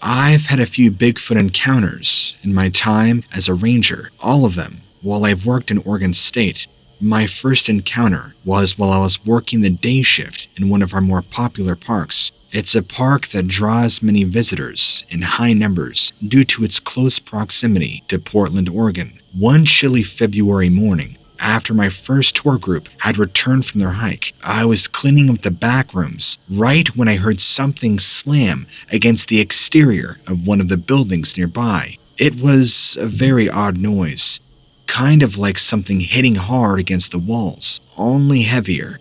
I've had a few Bigfoot encounters in my time as a ranger, all of them while I've worked in Oregon State. My first encounter was while I was working the day shift in one of our more popular parks. It's a park that draws many visitors in high numbers due to its close proximity to Portland, Oregon. One chilly February morning, after my first tour group had returned from their hike, I was cleaning up the back rooms right when I heard something slam against the exterior of one of the buildings nearby. It was a very odd noise, kind of like something hitting hard against the walls, only heavier.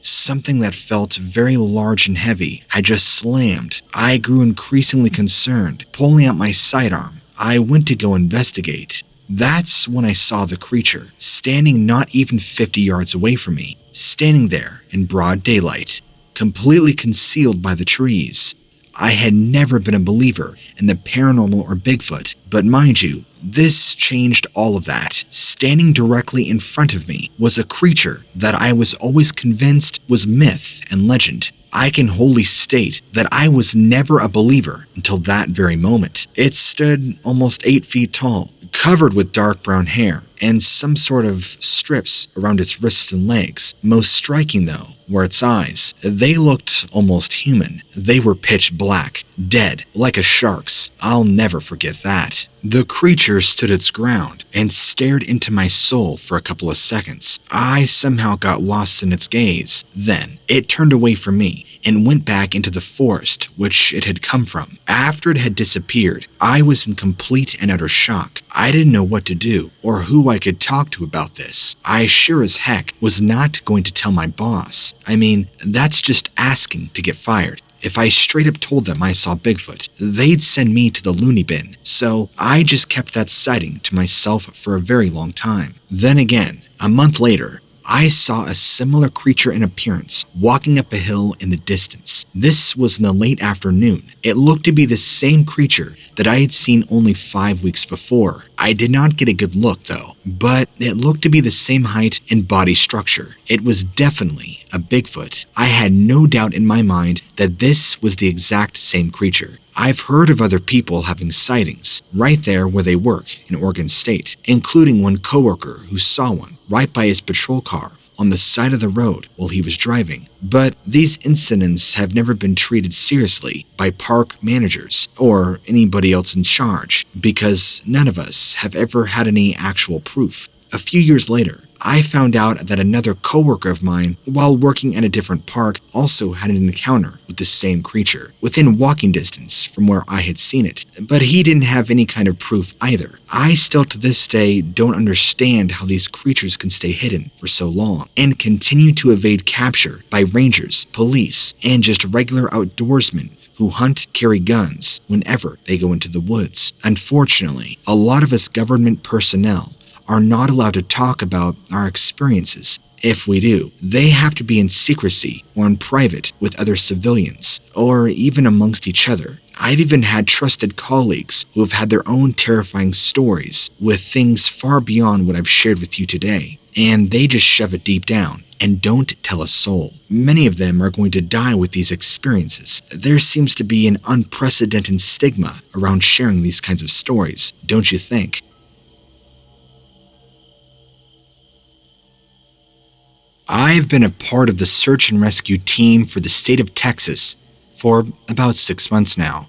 Something that felt very large and heavy had just slammed. I grew increasingly concerned. Pulling out my sidearm, I went to go investigate. That's when I saw the creature, standing not even 50 yards away from me, standing there in broad daylight, completely concealed by the trees. I had never been a believer in the paranormal or Bigfoot, but mind you, this changed all of that. Standing directly in front of me was a creature that I was always convinced was myth and legend. I can wholly state that I was never a believer until that very moment. It stood almost 8 feet tall, covered with dark brown hair, and some sort of strips around its wrists and legs. Most striking, though, were its eyes. They looked almost human. They were pitch black, dead, like a shark's. I'll never forget that. The creature stood its ground and stared into my soul for a couple of seconds. I somehow got lost in its gaze. Then, it turned away from me and went back into the forest which it had come from. After it had disappeared, I was in complete and utter shock. I didn't know what to do or who I could talk to about this. I sure as heck was not going to tell my boss. I mean, that's just asking to get fired. If I straight up told them I saw Bigfoot, they'd send me to the loony bin. So I just kept that sighting to myself for a very long time. Then again, a month later, I saw a similar creature in appearance walking up a hill in the distance. This was in the late afternoon. It looked to be the same creature that I had seen only 5 weeks before. I did not get a good look though, but it looked to be the same height and body structure. It was definitely a Bigfoot. I had no doubt in my mind that this was the exact same creature. I've heard of other people having sightings right there where they work in Oregon State, including one coworker who saw one right by his patrol car on the side of the road while he was driving. But these incidents have never been treated seriously by park managers or anybody else in charge because none of us have ever had any actual proof. A few years later, I found out that another coworker of mine, while working at a different park, also had an encounter with the same creature, within walking distance from where I had seen it, but he didn't have any kind of proof either. I still to this day don't understand how these creatures can stay hidden for so long, and continue to evade capture by rangers, police, and just regular outdoorsmen who hunt, carry guns whenever they go into the woods. Unfortunately, a lot of us government personnel are not allowed to talk about our experiences. If we do, they have to be in secrecy or in private with other civilians, or even amongst each other. I've even had trusted colleagues who have had their own terrifying stories with things far beyond what I've shared with you today, and they just shove it deep down and don't tell a soul. Many of them are going to die with these experiences. There seems to be an unprecedented stigma around sharing these kinds of stories, don't you think? I've been a part of the search and rescue team for the state of Texas for about 6 months now.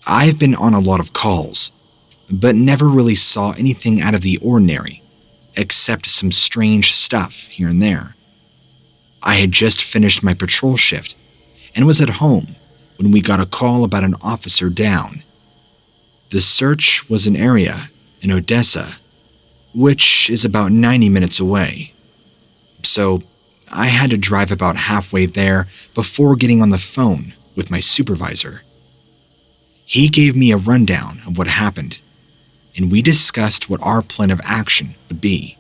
I've been on a lot of calls, but never really saw anything out of the ordinary, except some strange stuff here and there. I had just finished my patrol shift and was at home when we got a call about an officer down. The search was an area in Odessa, which is about 90 minutes away. So I had to drive about halfway there before getting on the phone with my supervisor. He gave me a rundown of what happened, and we discussed what our plan of action would be.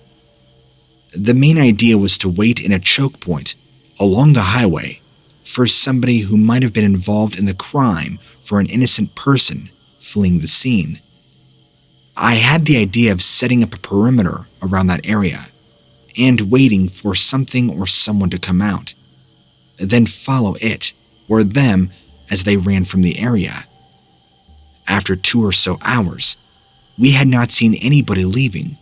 The main idea was to wait in a choke point along the highway for somebody who might have been involved in the crime for an innocent person fleeing the scene. I had the idea of setting up a perimeter around that area and waiting for something or someone to come out, then follow it or them as they ran from the area. After 2 or so hours, we had not seen anybody leaving,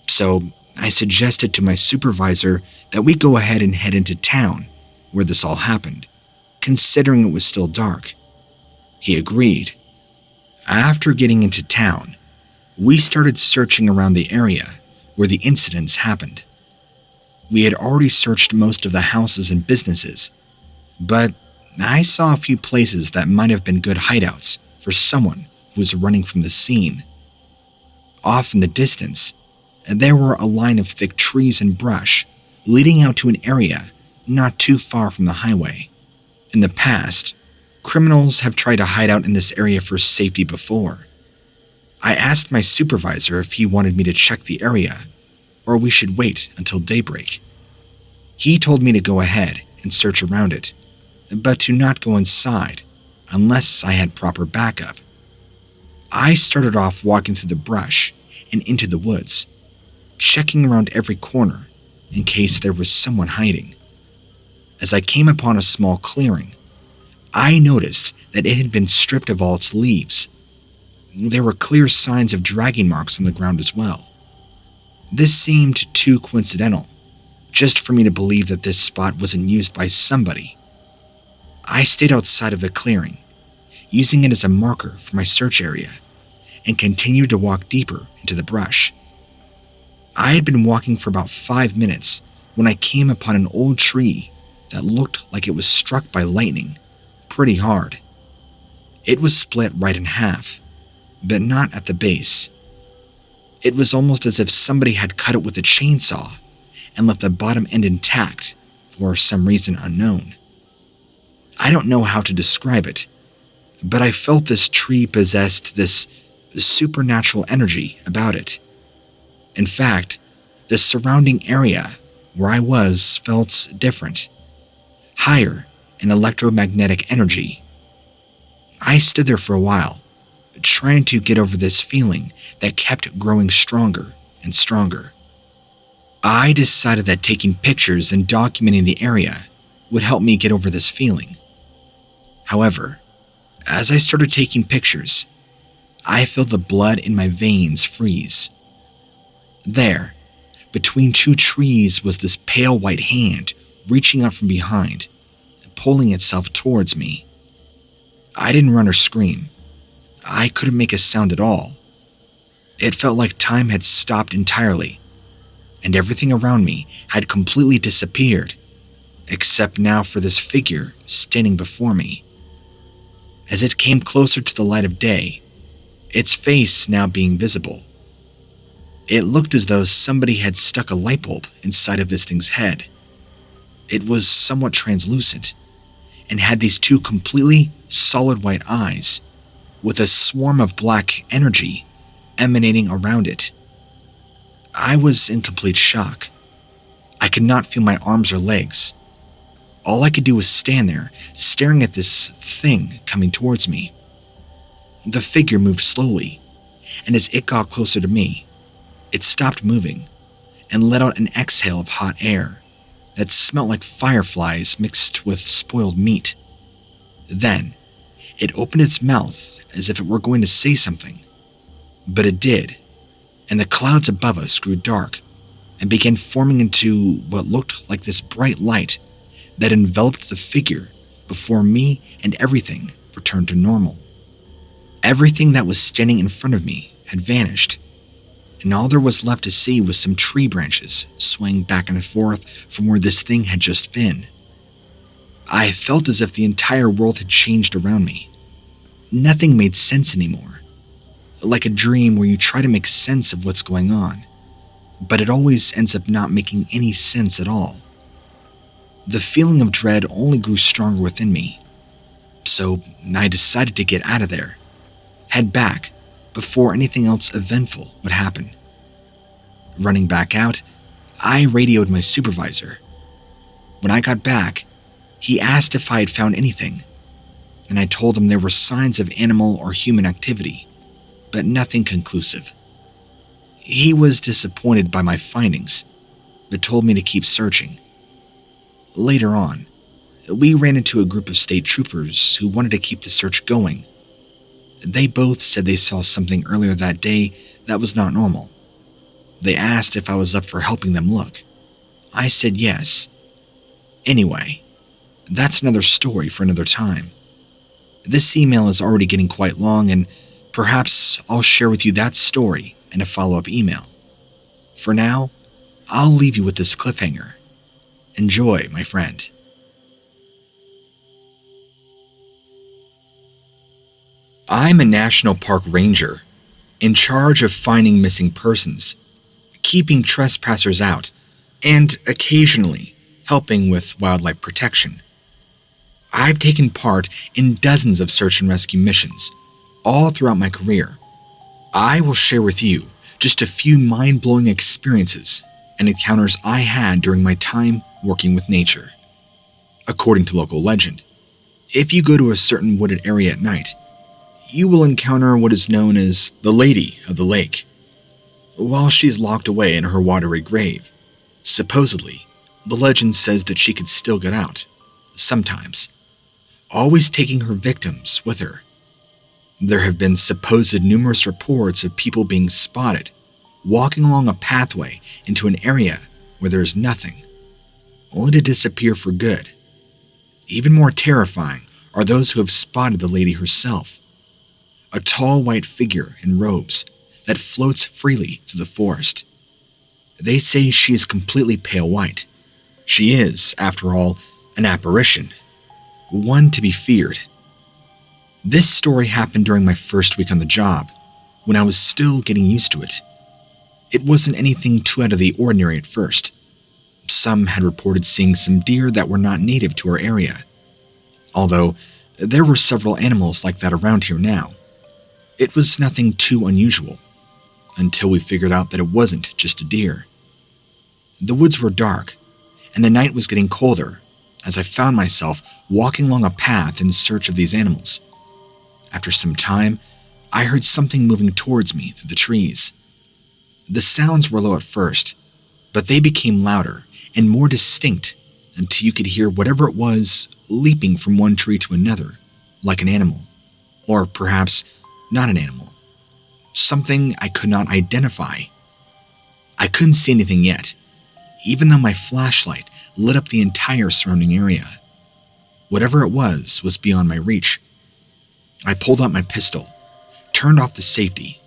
so I suggested to my supervisor that we go ahead and head into town where this all happened, considering it was still dark. He agreed. After getting into town, we started searching around the area where the incidents happened. We had already searched most of the houses and businesses, but I saw a few places that might have been good hideouts for someone who was running from the scene. Off in the distance, there were a line of thick trees and brush leading out to an area not too far from the highway. In the past, criminals have tried to hide out in this area for safety before. I asked my supervisor if he wanted me to check the area, or we should wait until daybreak. He told me to go ahead and search around it, but to not go inside unless I had proper backup. I started off walking through the brush and into the woods, checking around every corner in case there was someone hiding. As I came upon a small clearing, I noticed that it had been stripped of all its leaves. There were clear signs of dragging marks on the ground as well. This seemed too coincidental, just for me to believe that this spot wasn't used by somebody. I stayed outside of the clearing, using it as a marker for my search area, and continued to walk deeper into the brush. I had been walking for about 5 minutes when I came upon an old tree that looked like it was struck by lightning pretty hard. It was split right in half, but not at the base. It was almost as if somebody had cut it with a chainsaw and left the bottom end intact for some reason unknown. I don't know how to describe it, but I felt this tree possessed this supernatural energy about it. In fact, the surrounding area where I was felt different, higher in electromagnetic energy. I stood there for a while, trying to get over this feeling that kept growing stronger and stronger. I decided that taking pictures and documenting the area would help me get over this feeling. However, as I started taking pictures, I felt the blood in my veins freeze. There, between 2 trees, was this pale white hand reaching out from behind, pulling itself towards me. I didn't run or scream. I couldn't make a sound at all. It felt like time had stopped entirely, and everything around me had completely disappeared, except now for this figure standing before me. As it came closer to the light of day, its face now being visible, it looked as though somebody had stuck a light bulb inside of this thing's head. It was somewhat translucent, and had these 2 completely solid white eyes, with a swarm of black energy emanating around it. I was in complete shock. I could not feel my arms or legs. All I could do was stand there, staring at this thing coming towards me. The figure moved slowly, and as it got closer to me, it stopped moving and let out an exhale of hot air that smelled like fireflies mixed with spoiled meat. Then, it opened its mouth as if it were going to say something, but it did, and the clouds above us grew dark and began forming into what looked like this bright light that enveloped the figure before me, and everything returned to normal. Everything that was standing in front of me had vanished, and all there was left to see was some tree branches swaying back and forth from where this thing had just been. I felt as if the entire world had changed around me. Nothing made sense anymore, like a dream where you try to make sense of what's going on, but it always ends up not making any sense at all. The feeling of dread only grew stronger within me, so I decided to get out of there, head back before anything else eventful would happen. Running back out, I radioed my supervisor. When I got back, he asked if I had found anything, and I told him there were signs of animal or human activity, but nothing conclusive. He was disappointed by my findings, but told me to keep searching. Later on, we ran into a group of state troopers who wanted to keep the search going. They both said they saw something earlier that day that was not normal. They asked if I was up for helping them look. I said yes. Anyway, that's another story for another time. This email is already getting quite long, and perhaps I'll share with you that story in a follow-up email. For now, I'll leave you with this cliffhanger. Enjoy, my friend. I'm a national park ranger, in charge of finding missing persons, keeping trespassers out, and occasionally helping with wildlife protection. I've taken part in dozens of search and rescue missions, all throughout my career. I will share with you just a few mind-blowing experiences and encounters I had during my time working with nature. According to local legend, if you go to a certain wooded area at night, you will encounter what is known as the Lady of the Lake. While she is locked away in her watery grave, supposedly, the legend says that she could still get out, sometimes, always taking her victims with her. There have been supposed numerous reports of people being spotted, walking along a pathway into an area where there is nothing, only to disappear for good. Even more terrifying are those who have spotted the lady herself, a tall white figure in robes that floats freely through the forest. They say she is completely pale white. She is, after all, an apparition, one to be feared. This story happened during my first week on the job, when I was still getting used to it. It wasn't anything too out of the ordinary at first. Some had reported seeing some deer that were not native to our area, although there were several animals like that around here now. It was nothing too unusual, until we figured out that it wasn't just a deer. The woods were dark, and the night was getting colder as I found myself walking along a path in search of these animals. After some time, I heard something moving towards me through the trees. The sounds were low at first, but they became louder and more distinct until you could hear whatever it was leaping from one tree to another, like an animal, or perhaps not an animal. Something I could not identify. I couldn't see anything yet, even though my flashlight lit up the entire surrounding area. Whatever it was beyond my reach. I pulled out my pistol, turned off the safety.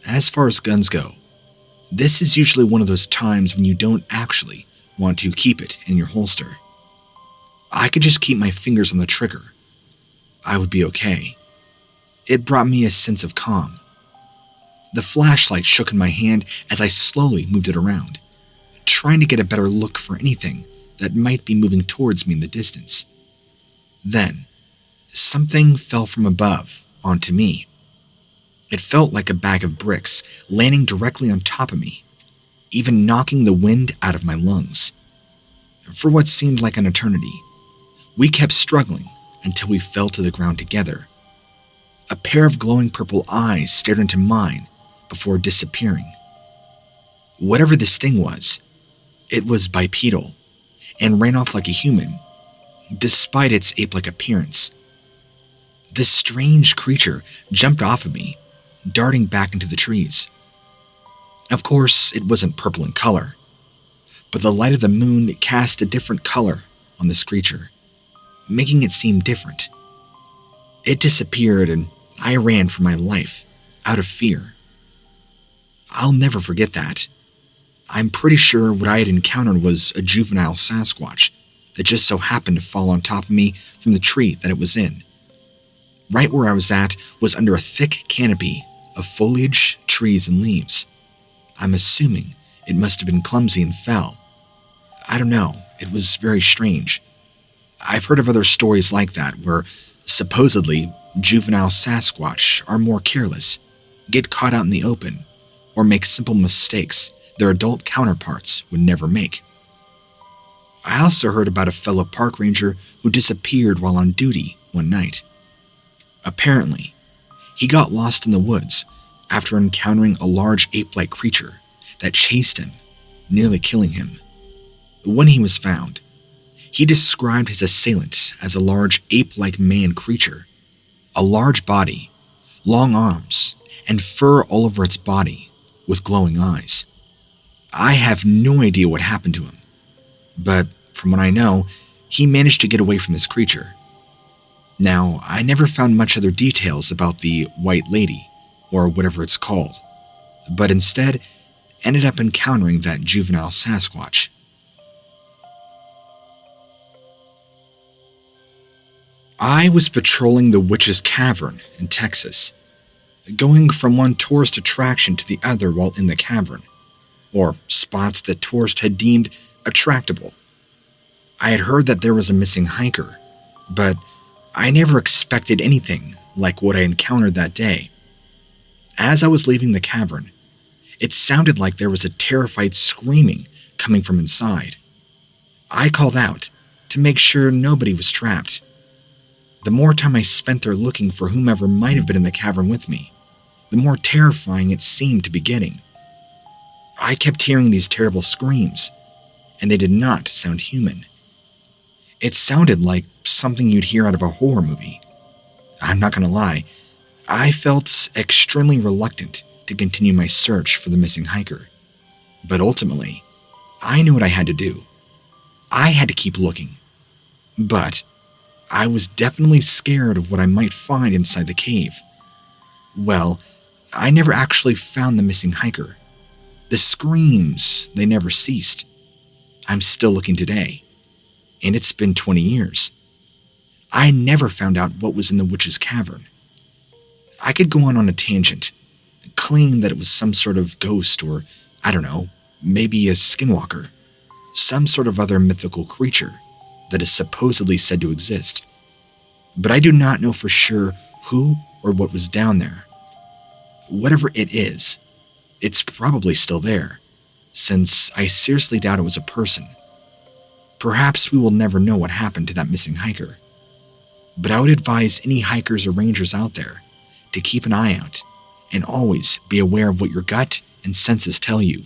As far as guns go, this is usually one of those times when you don't actually want to keep it in your holster. I could just keep my fingers on the trigger. I would be okay. It brought me a sense of calm. The flashlight shook in my hand as I slowly moved it around, trying to get a better look for anything that might be moving towards me in the distance. Then, something fell from above onto me. It felt like a bag of bricks landing directly on top of me, even knocking the wind out of my lungs. For what seemed like an eternity, we kept struggling until we fell to the ground together. A pair of glowing purple eyes stared into mine before disappearing. Whatever this thing was, it was bipedal and ran off like a human, despite its ape-like appearance. This strange creature jumped off of me, darting back into the trees. Of course, it wasn't purple in color, but the light of the moon cast a different color on this creature, making it seem different. It disappeared and I ran for my life, out of fear. I'll never forget that. I'm pretty sure what I had encountered was a juvenile Sasquatch that just so happened to fall on top of me from the tree that it was in. Right where I was at was under a thick canopy of foliage, trees, and leaves. I'm assuming it must have been clumsy and fell. I don't know, it was very strange. I've heard of other stories like that where supposedly juvenile Sasquatch are more careless, get caught out in the open, or make simple mistakes their adult counterparts would never make. I also heard about a fellow park ranger who disappeared while on duty one night. Apparently, he got lost in the woods after encountering a large ape-like creature that chased him, nearly killing him. When he was found, he described his assailant as a large ape-like man creature, a large body, long arms, and fur all over its body, with glowing eyes. I have no idea what happened to him, but from what I know, he managed to get away from this creature. Now, I never found much other details about the White Lady, or whatever it's called, but instead ended up encountering that juvenile Sasquatch. I was patrolling the Witch's Cavern in Texas, going from one tourist attraction to the other while in the cavern, or spots that tourists had deemed attractable. I had heard that there was a missing hiker, but I never expected anything like what I encountered that day. As I was leaving the cavern, it sounded like there was a terrified screaming coming from inside. I called out to make sure nobody was trapped. The more time I spent there looking for whomever might have been in the cavern with me, the more terrifying it seemed to be getting. I kept hearing these terrible screams, and they did not sound human. It sounded like something you'd hear out of a horror movie. I'm not gonna lie, I felt extremely reluctant to continue my search for the missing hiker. But ultimately, I knew what I had to do. I had to keep looking. But I was definitely scared of what I might find inside the cave. Well, I never actually found the missing hiker. The screams, they never ceased. I'm still looking today, and it's been 20 years. I never found out what was in the Witch's Cavern. I could go on a tangent, claim that it was some sort of ghost or, I don't know, maybe a skinwalker, some sort of other mythical creature that is supposedly said to exist. But I do not know for sure who or what was down there. Whatever it is, it's probably still there, since I seriously doubt it was a person. Perhaps we will never know what happened to that missing hiker. But I would advise any hikers or rangers out there to keep an eye out and always be aware of what your gut and senses tell you.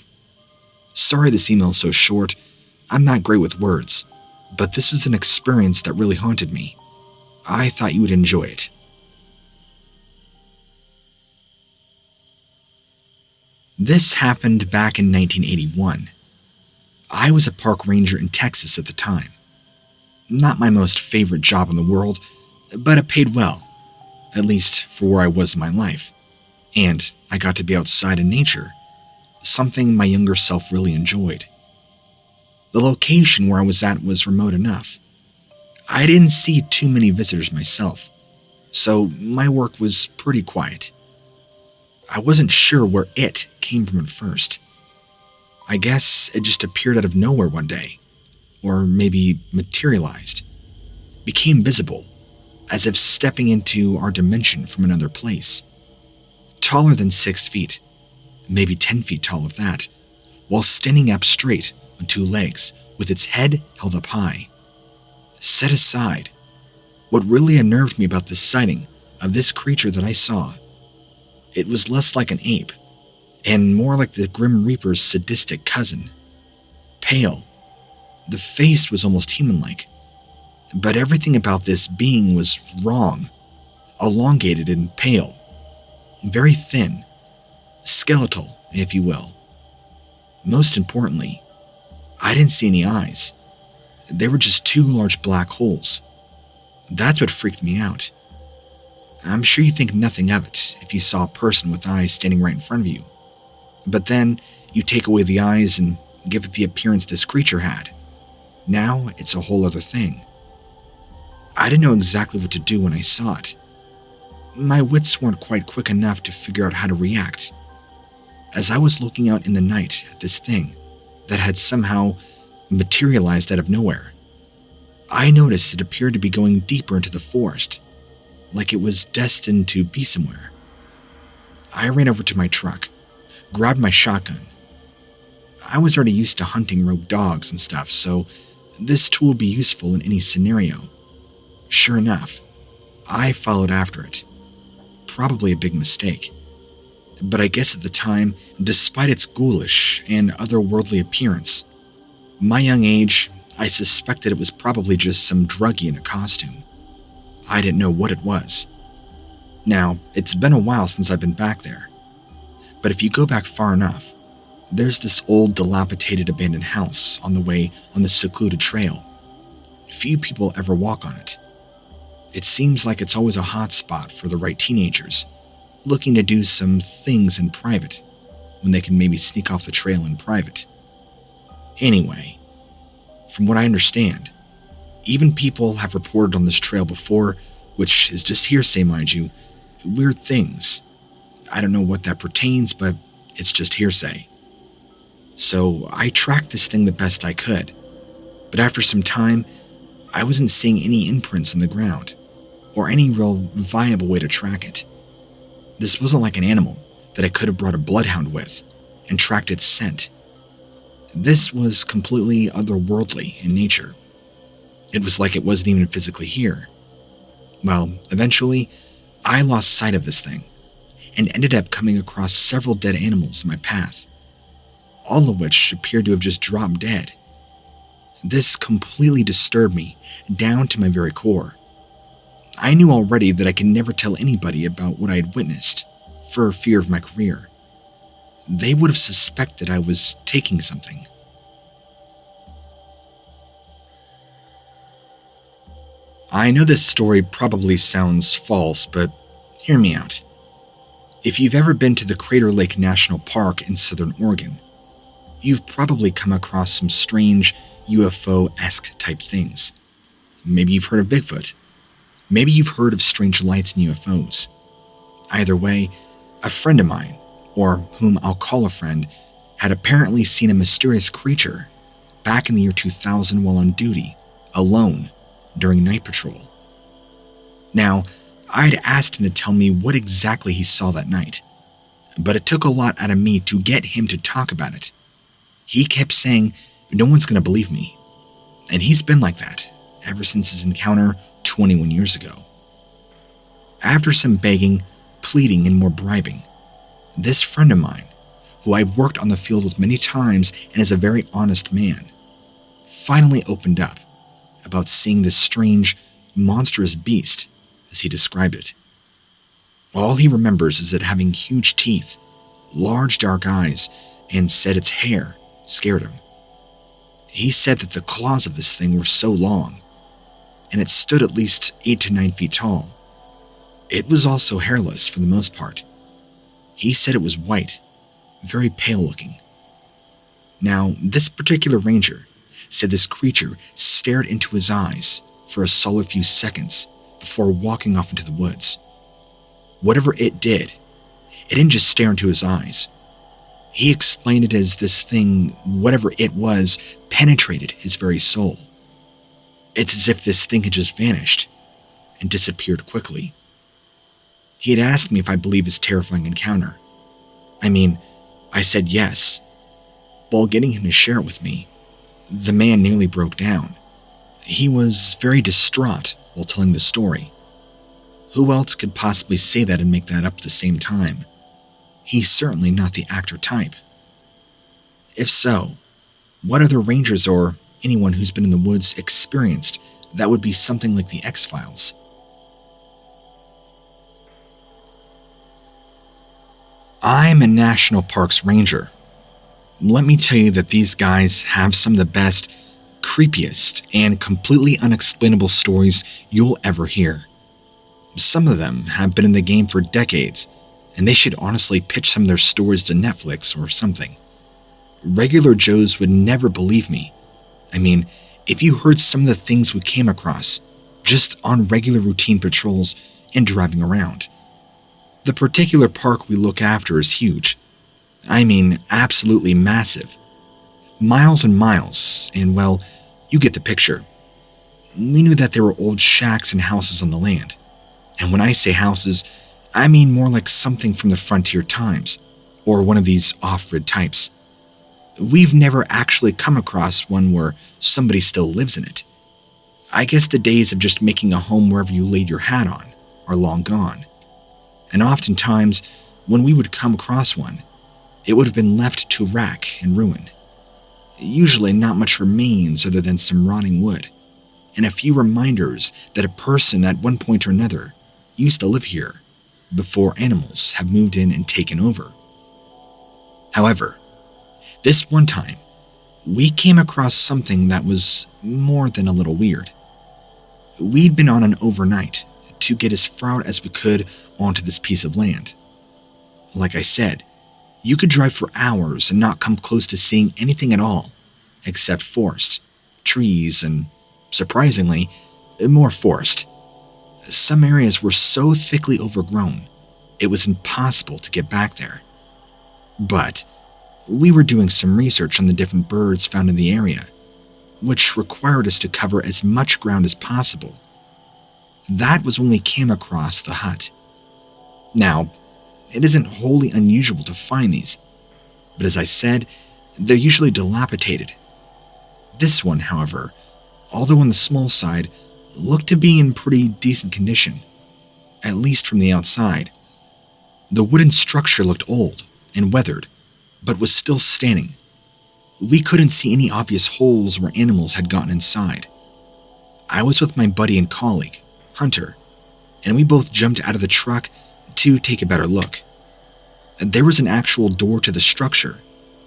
Sorry this email is so short. I'm not great with words, but this was an experience that really haunted me. I thought you would enjoy it. This happened back in 1981. I was a park ranger in Texas at the time. Not my most favorite job in the world, but it paid well, at least for where I was in my life. And I got to be outside in nature, something my younger self really enjoyed. The location where I was at was remote enough. I didn't see too many visitors myself, so my work was pretty quiet. I wasn't sure where it came from at first. I guess it just appeared out of nowhere one day, or maybe materialized, became visible, as if stepping into our dimension from another place. Taller than 6 feet, maybe 10 feet tall if that, while standing up straight on 2 legs with its head held up high. Set aside, what really unnerved me about this sighting of this creature that I saw, it was less like an ape, and more like the Grim Reaper's sadistic cousin. Pale, the face was almost human-like, but everything about this being was wrong, elongated and pale, very thin, skeletal, if you will. Most importantly, I didn't see any eyes. They were just 2 large black holes. That's what freaked me out. I'm sure you think nothing of it if you saw a person with eyes standing right in front of you. But then you take away the eyes and give it the appearance this creature had. Now it's a whole other thing. I didn't know exactly what to do when I saw it. My wits weren't quite quick enough to figure out how to react. As I was looking out in the night at this thing that had somehow materialized out of nowhere, I noticed it appeared to be going deeper into the forest, like it was destined to be somewhere. I ran over to my truck, grabbed my shotgun. I was already used to hunting rogue dogs and stuff, so this tool would be useful in any scenario. Sure enough, I followed after it. Probably a big mistake. But I guess at the time, despite its ghoulish and otherworldly appearance, my young age, I suspected it was probably just some druggie in a costume. I didn't know what it was. Now, it's been a while since I've been back there, but if you go back far enough, there's this old dilapidated abandoned house on the way on the secluded trail. Few people ever walk on it. It seems like it's always a hot spot for the right teenagers, looking to do some things in private, when they can maybe sneak off the trail in private. Anyway, from what I understand, even people have reported on this trail before, which is just hearsay, mind you, weird things. I don't know what that pertains, but it's just hearsay. So I tracked this thing the best I could, but after some time, I wasn't seeing any imprints in the ground, or any real viable way to track it. This wasn't like an animal that I could have brought a bloodhound with and tracked its scent. This was completely otherworldly in nature. It was like it wasn't even physically here. Well, eventually, I lost sight of this thing, and ended up coming across several dead animals in my path, all of which appeared to have just dropped dead. This completely disturbed me down to my very core. I knew already that I could never tell anybody about what I had witnessed, for fear of my career. They would have suspected I was taking something. I know this story probably sounds false, but hear me out. If you've ever been to the Crater Lake National Park in southern Oregon, you've probably come across some strange UFO-esque type things. Maybe you've heard of Bigfoot. Maybe you've heard of strange lights and UFOs. Either way, a friend of mine, or whom I'll call a friend, had apparently seen a mysterious creature back in the year 2000 while on duty, alone, during night patrol. Now, I'd asked him to tell me what exactly he saw that night, but it took a lot out of me to get him to talk about it. He kept saying, no one's going to believe me, and he's been like that ever since his encounter 21 years ago. After some begging, pleading, and more bribing, this friend of mine, who I've worked on the field with many times and is a very honest man, finally opened up about seeing this strange, monstrous beast, as he described it. All he remembers is it having huge teeth, large dark eyes, and said its hair scared him. He said that the claws of this thing were so long, and it stood at least 8 to 9 feet tall. It was also hairless for the most part. He said it was white, very pale looking. Now, this particular ranger said this creature stared into his eyes for a solid few seconds before walking off into the woods. Whatever it did, it didn't just stare into his eyes. He explained it as this thing, whatever it was, penetrated his very soul. It's as if this thing had just vanished and disappeared quickly. He had asked me if I believe his terrifying encounter. I said yes. While getting him to share it with me, the man nearly broke down. He was very distraught while telling the story. Who else could possibly say that and make that up at the same time? He's certainly not the actor type. If so, what other rangers or anyone who's been in the woods experienced that would be something like the X-Files? I'm a National Parks Ranger. Let me tell you that these guys have some of the best, creepiest, and completely unexplainable stories you'll ever hear. Some of them have been in the game for decades, and they should honestly pitch some of their stories to Netflix or something. Regular Joes would never believe me. If you heard some of the things we came across, just on regular routine patrols and driving around. The particular park we look after is huge. Absolutely massive. Miles and miles, and well, you get the picture. We knew that there were old shacks and houses on the land. And when I say houses, I mean more like something from the frontier times, or one of these off-grid types. We've never actually come across one where somebody still lives in it. I guess the days of just making a home wherever you laid your hat on are long gone. And oftentimes, when we would come across one, it would have been left to wreck and ruin. Usually not much remains other than some rotting wood, and a few reminders that a person at one point or another used to live here, before animals have moved in and taken over. However, this one time, we came across something that was more than a little weird. We'd been on an overnight to get as far out as we could onto this piece of land. Like I said, you could drive for hours and not come close to seeing anything at all, except forest, trees, and, surprisingly, more forest. Some areas were so thickly overgrown, it was impossible to get back there. But we were doing some research on the different birds found in the area, which required us to cover as much ground as possible. That was when we came across the hut. Now, it isn't wholly unusual to find these, but as I said, they're usually dilapidated. This one, however, although on the small side, looked to be in pretty decent condition, at least from the outside. The wooden structure looked old and weathered, but was still standing. We couldn't see any obvious holes where animals had gotten inside. I was with my buddy and colleague, Hunter, and we both jumped out of the truck to take a better look. There was an actual door to the structure,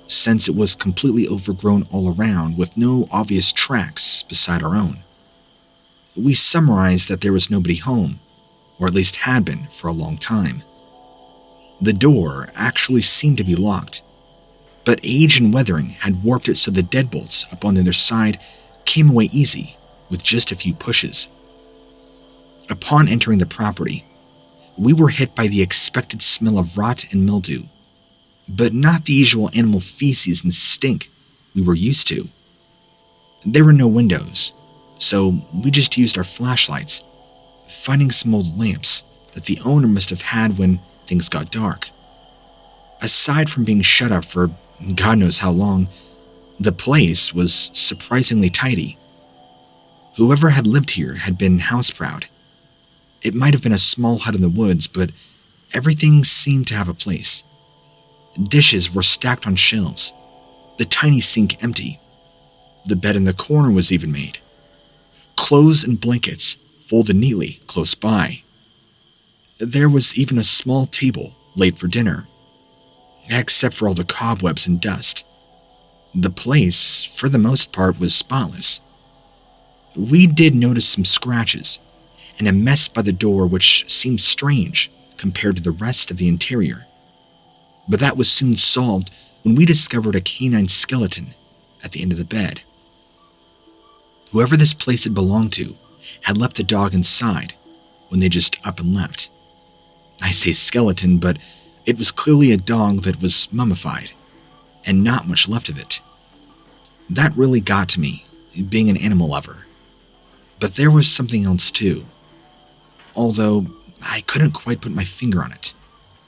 since it was completely overgrown all around with no obvious tracks beside our own. We summarized that there was nobody home, or at least had been for a long time. The door actually seemed to be locked, but age and weathering had warped it so the deadbolts up on the other side came away easy with just a few pushes. Upon entering the property, we were hit by the expected smell of rot and mildew, but not the usual animal feces and stink we were used to. There were no windows, so we just used our flashlights, finding some old lamps that the owner must have had when things got dark. Aside from being shut up for God knows how long, the place was surprisingly tidy. Whoever had lived here had been house-proud. It might have been a small hut in the woods, but everything seemed to have a place. Dishes were stacked on shelves, the tiny sink empty. The bed in the corner was even made. Clothes and blankets folded neatly close by. There was even a small table laid for dinner, except for all the cobwebs and dust. The place, for the most part, was spotless. We did notice some scratches and a mess by the door which seemed strange compared to the rest of the interior. But that was soon solved when we discovered a canine skeleton at the end of the bed. Whoever this place had belonged to had left the dog inside when they just up and left. I say skeleton, but it was clearly a dog that was mummified, and not much left of it. That really got to me, being an animal lover. But there was something else too, although I couldn't quite put my finger on it,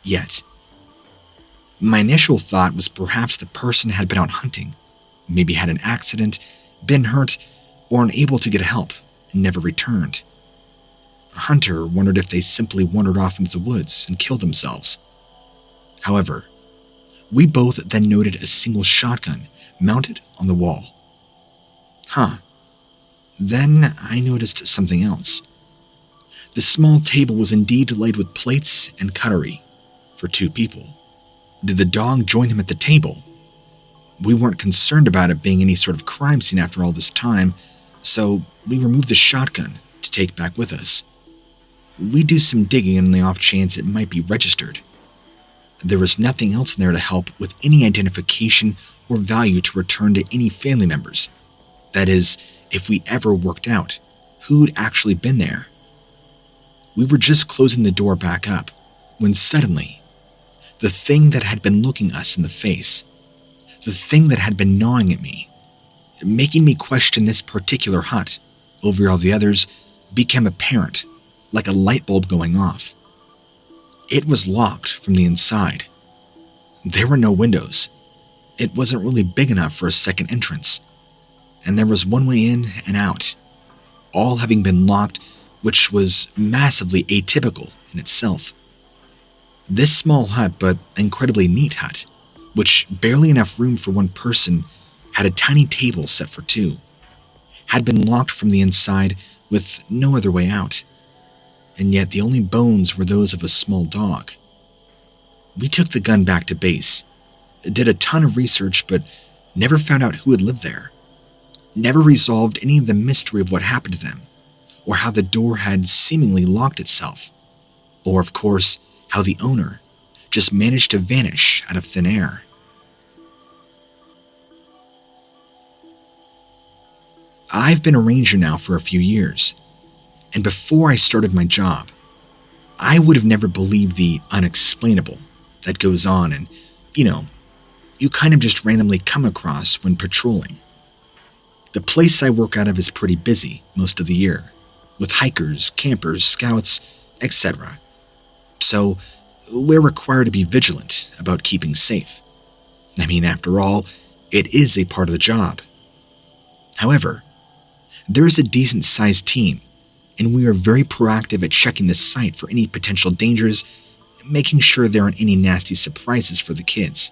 yet. My initial thought was perhaps the person had been out hunting, maybe had an accident, been hurt, or unable to get help, and never returned. Hunter wondered if they simply wandered off into the woods and killed themselves. However, we both then noted a single shotgun mounted on the wall. Then I noticed something else. The small table was indeed laid with plates and cutlery for 2 people. Did the dog join him at the table? We weren't concerned about it being any sort of crime scene after all this time, so we removed the shotgun to take back with us. We do some digging on the off chance it might be registered. There was nothing else in there to help with any identification or value to return to any family members. That is, if we ever worked out who'd actually been there. We were just closing the door back up when suddenly, the thing that had been looking us in the face, the thing that had been gnawing at me, making me question this particular hut over all the others, became apparent, like a light bulb going off. It was locked from the inside. There were no windows. It wasn't really big enough for a second entrance, and there was one way in and out, all having been locked, which was massively atypical in itself. This small hut, but incredibly neat hut, which barely enough room for one person, had a tiny table set for 2, had been locked from the inside with no other way out. and yet the only bones were those of a small dog. We took the gun back to base, did a ton of research, but never found out who had lived there. Never resolved any of the mystery of what happened to them, or how the door had seemingly locked itself, or of course, how the owner just managed to vanish out of thin air. I've been a ranger now for a few years, and before I started my job, I would have never believed the unexplainable that goes on and, you kind of just randomly come across when patrolling. The place I work out of is pretty busy most of the year, with hikers, campers, scouts, etc. So, we're required to be vigilant about keeping safe. I mean, after all, it is a part of the job. However, there is a decent-sized team, and we are very proactive at checking the site for any potential dangers, making sure there aren't any nasty surprises for the kids,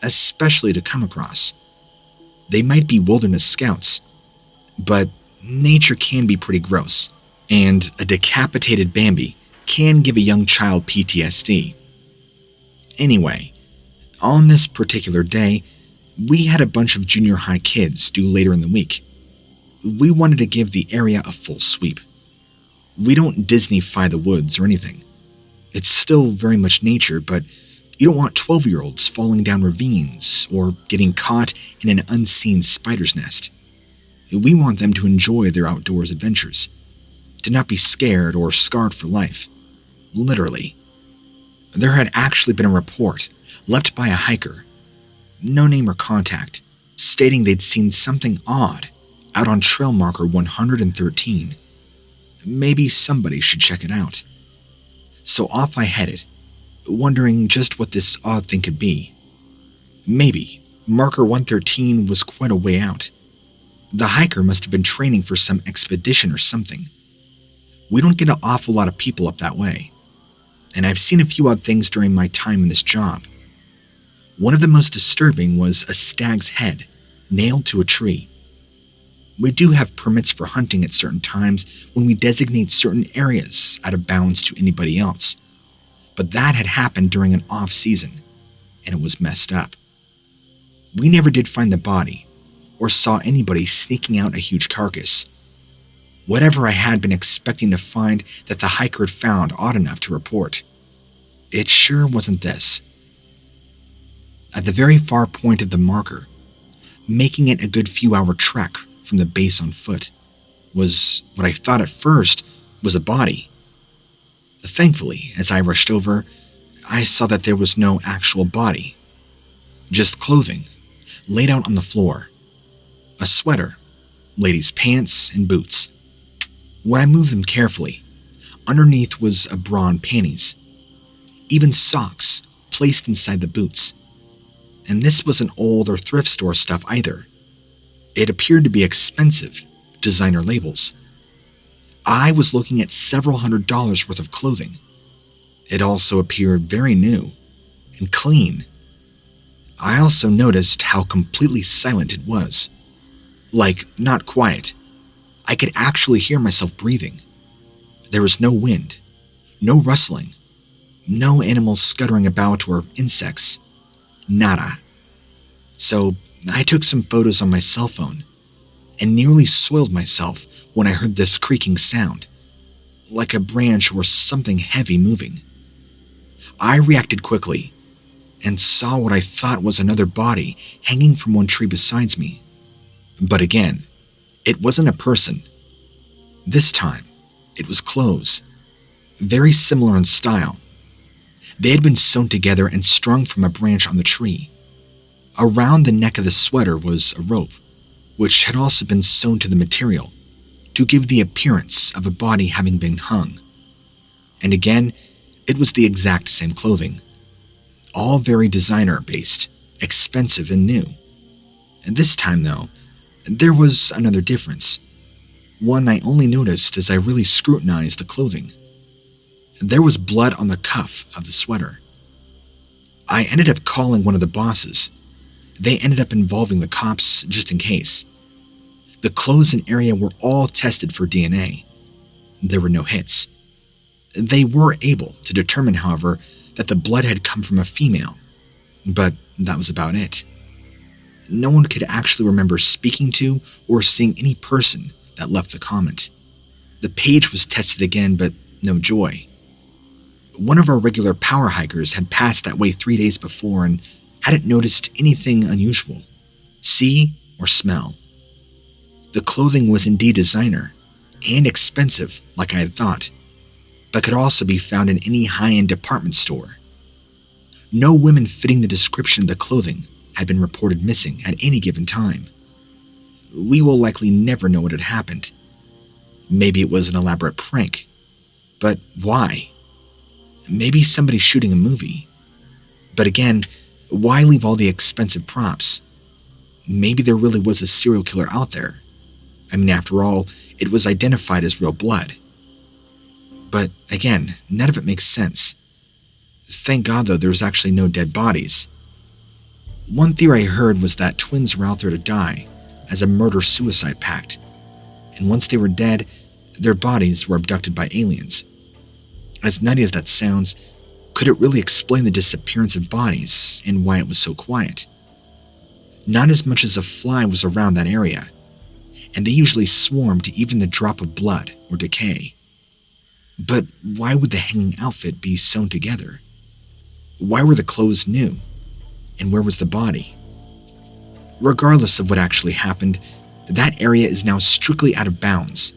especially to come across. They might be wilderness scouts, but nature can be pretty gross, and a decapitated Bambi can give a young child PTSD. Anyway, on this particular day, we had a bunch of junior high kids due later in the week. We wanted to give the area a full sweep. We don't Disney-fy the woods or anything. It's still very much nature, but you don't want 12-year-olds falling down ravines or getting caught in an unseen spider's nest. We want them to enjoy their outdoors adventures, to not be scared or scarred for life. Literally. There had actually been a report left by a hiker, no name or contact, stating they'd seen something odd out on trail marker 113. Maybe somebody should check it out. So off I headed, wondering just what this odd thing could be. Maybe marker 113 was quite a way out. The hiker must have been training for some expedition or something. We don't get an awful lot of people up that way, and I've seen a few odd things during my time in this job. One of the most disturbing was a stag's head nailed to a tree. We do have permits for hunting at certain times when we designate certain areas out of bounds to anybody else, but that had happened during an off-season, and it was messed up. We never did find the body, or saw anybody sneaking out a huge carcass. Whatever I had been expecting to find that the hiker had found odd enough to report, it sure wasn't this. At the very far point of the marker, making it a good few-hour trek from the base on foot, was what I thought at first was a body. Thankfully, as I rushed over, I saw that there was no actual body, just clothing laid out on the floor, a sweater, ladies' pants, and boots. When I moved them carefully, underneath was a bra and panties, even socks placed inside the boots. And this wasn't old or thrift store stuff either. It appeared to be expensive, designer labels. I was looking at several $100s worth of clothing. It also appeared very new and clean. I also noticed how completely silent it was. Like, not quiet. I could actually hear myself breathing. There was no wind, no rustling, no animals scuttering about or insects. Nada. So I took some photos on my cell phone and nearly soiled myself when I heard this creaking sound, like a branch or something heavy moving. I reacted quickly and saw what I thought was another body hanging from one tree beside me. But again, it wasn't a person. This time, it was clothes, very similar in style. They had been sewn together and strung from a branch on the tree. Around the neck of the sweater was a rope, which had also been sewn to the material to give the appearance of a body having been hung. And again, it was the exact same clothing. All very designer-based, expensive and new. And this time, though, there was another difference. One I only noticed as I really scrutinized the clothing. There was blood on the cuff of the sweater. I ended up calling one of the bosses. They ended up involving the cops just in case. The clothes and area were all tested for DNA. There were no hits. They were able to determine, however, that the blood had come from a female, but that was about it. No one could actually remember speaking to or seeing any person that left the comment. The page was tested again, but no joy. One of our regular power hikers had passed that way 3 days before and hadn't noticed anything unusual, see or smell. The clothing was indeed designer and expensive, like I had thought, but could also be found in any high-end department store. No women fitting the description of the clothing had been reported missing at any given time. We will likely never know what had happened. Maybe it was an elaborate prank, but why? Maybe somebody shooting a movie. But again, why leave all the expensive props? Maybe there really was a serial killer out there. I mean, after all, it was identified as real blood. But again, none of it makes sense. Thank God, though, there was actually no dead bodies. One theory I heard was that twins were out there to die as a murder-suicide pact, and once they were dead, their bodies were abducted by aliens. As nutty as that sounds, could it really explain the disappearance of bodies and why it was so quiet? Not as much as a fly was around that area, and they usually swarm to even the drop of blood or decay. But why would the hanging outfit be sewn together? Why were the clothes new? And where was the body? Regardless of what actually happened, that area is now strictly out of bounds,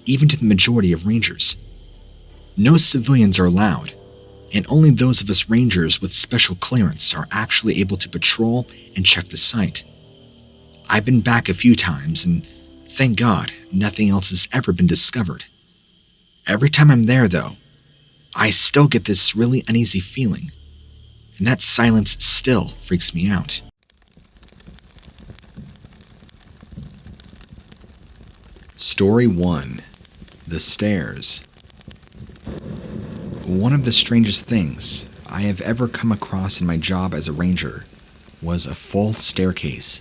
even to the majority of rangers. No civilians are allowed, and only those of us rangers with special clearance are actually able to patrol and check the site. I've been back a few times, and thank God nothing else has ever been discovered. Every time I'm there, though, I still get this really uneasy feeling, and that silence still freaks me out. Story 1. The Stairs. One of the strangest things I have ever come across in my job as a ranger was a full staircase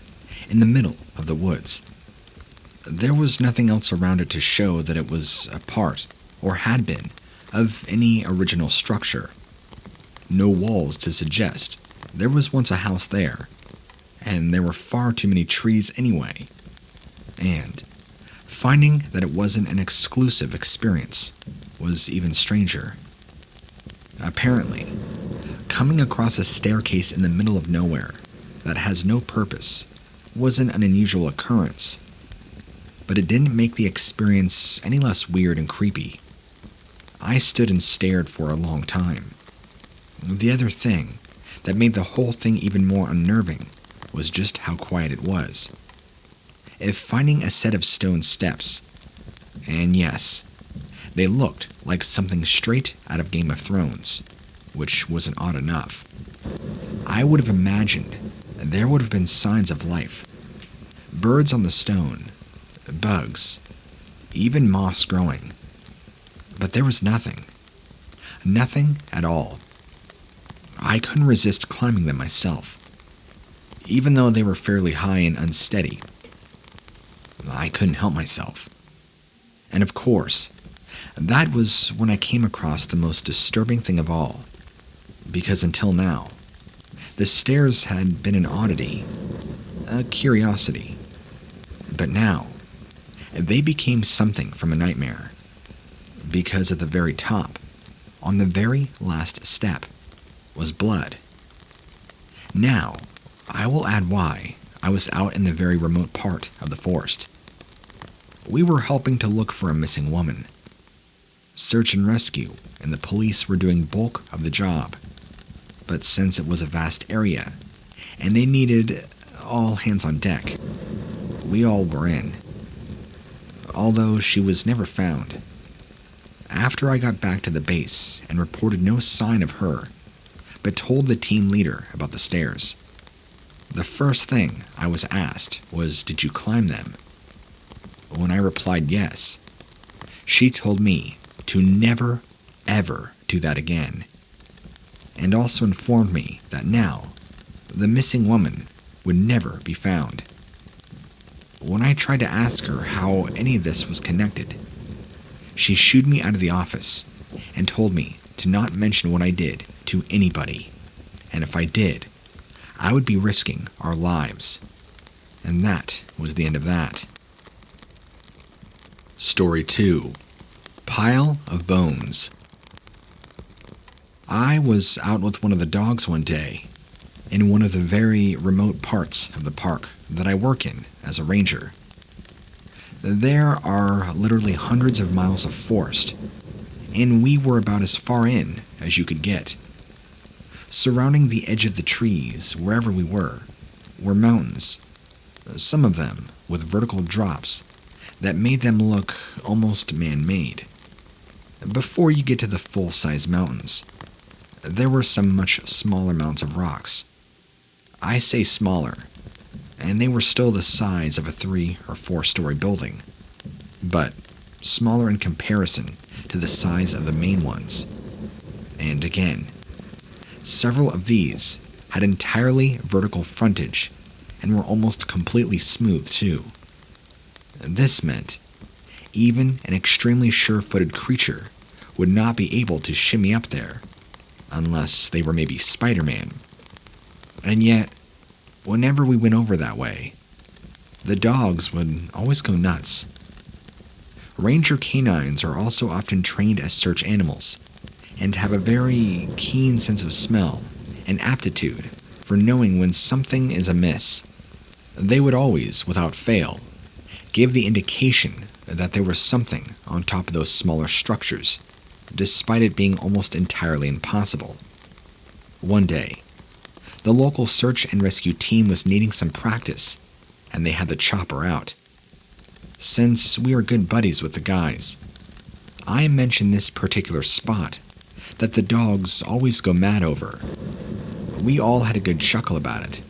in the middle of the woods. There was nothing else around it to show that it was a part, or had been, of any original structure. No walls to suggest there was once a house there, and there were far too many trees anyway. And finding that it wasn't an exclusive experience was even stranger. Apparently, coming across a staircase in the middle of nowhere that has no purpose wasn't an unusual occurrence, but it didn't make the experience any less weird and creepy. I stood and stared for a long time. The other thing that made the whole thing even more unnerving was just how quiet it was. If finding a set of stone steps, and yes, they looked like something straight out of Game of Thrones, which wasn't odd enough, I would have imagined there would have been signs of life. Birds on the stone, bugs, even moss growing. But there was nothing. Nothing at all. I couldn't resist climbing them myself, even though they were fairly high and unsteady. I couldn't help myself. And of course, that was when I came across the most disturbing thing of all, because until now, the stairs had been an oddity, a curiosity. But now, they became something from a nightmare, because at the very top, on the very last step, was blood. Now, I will add why I was out in the very remote part of the forest. We were helping to look for a missing woman. Search and rescue and the police were doing bulk of the job. But since it was a vast area, and they needed all hands on deck, we all were in. Although she was never found. After I got back to the base and reported no sign of her, but told the team leader about the stairs, the first thing I was asked was, "Did you climb them?" When I replied yes, she told me to never, ever do that again, and also informed me that now the missing woman would never be found. When I tried to ask her how any of this was connected, she shooed me out of the office and told me to not mention what I did to anybody, and if I did, I would be risking our lives. And that was the end of that. Story 2. Pile of Bones. I was out with one of the dogs one day, in one of the very remote parts of the park that I work in as a ranger. There are literally hundreds of miles of forest, and we were about as far in as you could get. Surrounding the edge of the trees, wherever we were mountains, some of them with vertical drops that made them look almost man-made. Before you get to the full-size mountains, there were some much smaller mounds of rocks. I say smaller, and they were still the size of a 3 or 4-story building, but smaller in comparison to the size of the main ones. And again, several of these had entirely vertical frontage and were almost completely smooth too. This meant even an extremely sure-footed creature would not be able to shimmy up there, unless they were maybe Spider-Man. And yet, whenever we went over that way, the dogs would always go nuts. Ranger canines are also often trained as search animals, and have a very keen sense of smell and aptitude for knowing when something is amiss. They would always, without fail, give the indication that there was something on top of those smaller structures, despite it being almost entirely impossible. One day, the local search and rescue team was needing some practice, and they had the chopper out. Since we are good buddies with the guys, I mentioned this particular spot that the dogs always go mad over. We all had a good chuckle about it,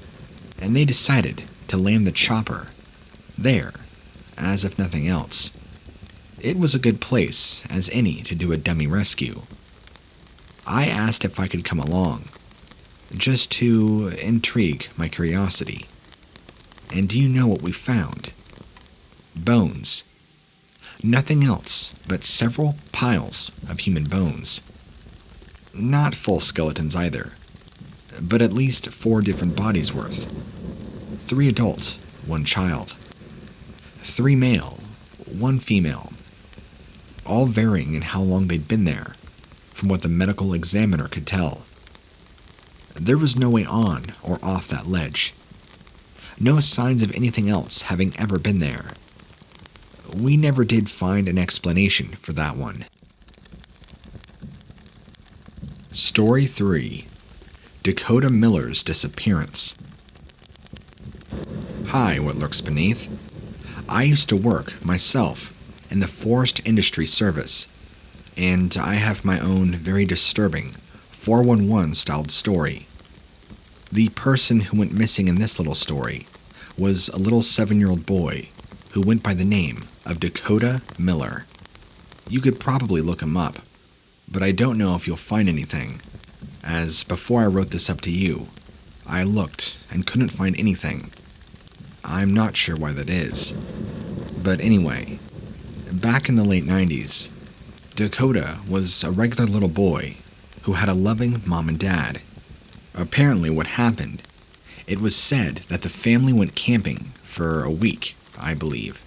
and they decided to land the chopper there, as if nothing else. It was a good place as any to do a dummy rescue. I asked if I could come along, just to intrigue my curiosity. And do you know what we found? Bones. Nothing else but several piles of human bones. Not full skeletons either, but at least 4 different bodies worth. 3 adults, 1 child. 3 male, 1 female. All varying in how long they'd been there, from what the medical examiner could tell. There was no way on or off that ledge. No signs of anything else having ever been there. We never did find an explanation for that one. Story 3. Dakota Miller's disappearance. Hi, what lurks beneath. I used to work, myself, in the forest industry service, and I have my own very disturbing 411-styled story. The person who went missing in this little story was a little 7-year-old boy who went by the name of Dakota Miller. You could probably look him up, but I don't know if you'll find anything, as before I wrote this up to you, I looked and couldn't find anything. I'm not sure why that is. But anyway, back in the late 90s, Dakota was a regular little boy who had a loving mom and dad. Apparently what happened, it was said that the family went camping for a week, I believe,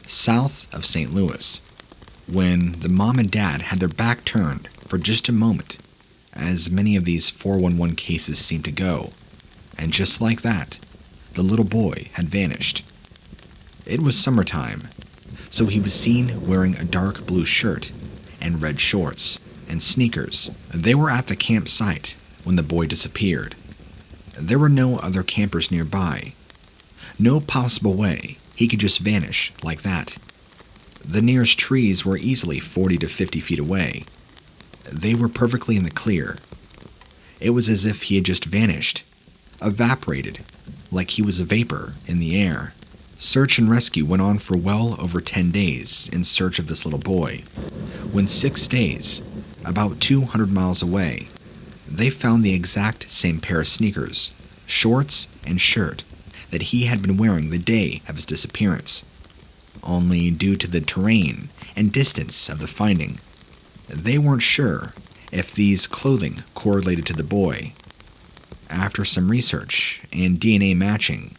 south of St. Louis, when the mom and dad had their back turned for just a moment, as many of these 411 cases seem to go, and just like that, the little boy had vanished. It was summertime, so he was seen wearing a dark blue shirt and red shorts and sneakers. They were at the campsite when the boy disappeared. There were no other campers nearby. No possible way he could just vanish like that. The nearest trees were easily 40 to 50 feet away. They were perfectly in the clear. It was as if he had just vanished, evaporated, like he was a vapor in the air. Search and rescue went on for well over 10 days in search of this little boy. When 6 days, about 200 miles away, they found the exact same pair of sneakers, shorts, and shirt that he had been wearing the day of his disappearance. Only due to the terrain and distance of the finding, They weren't sure if these clothing correlated to the boy. After some research and DNA matching,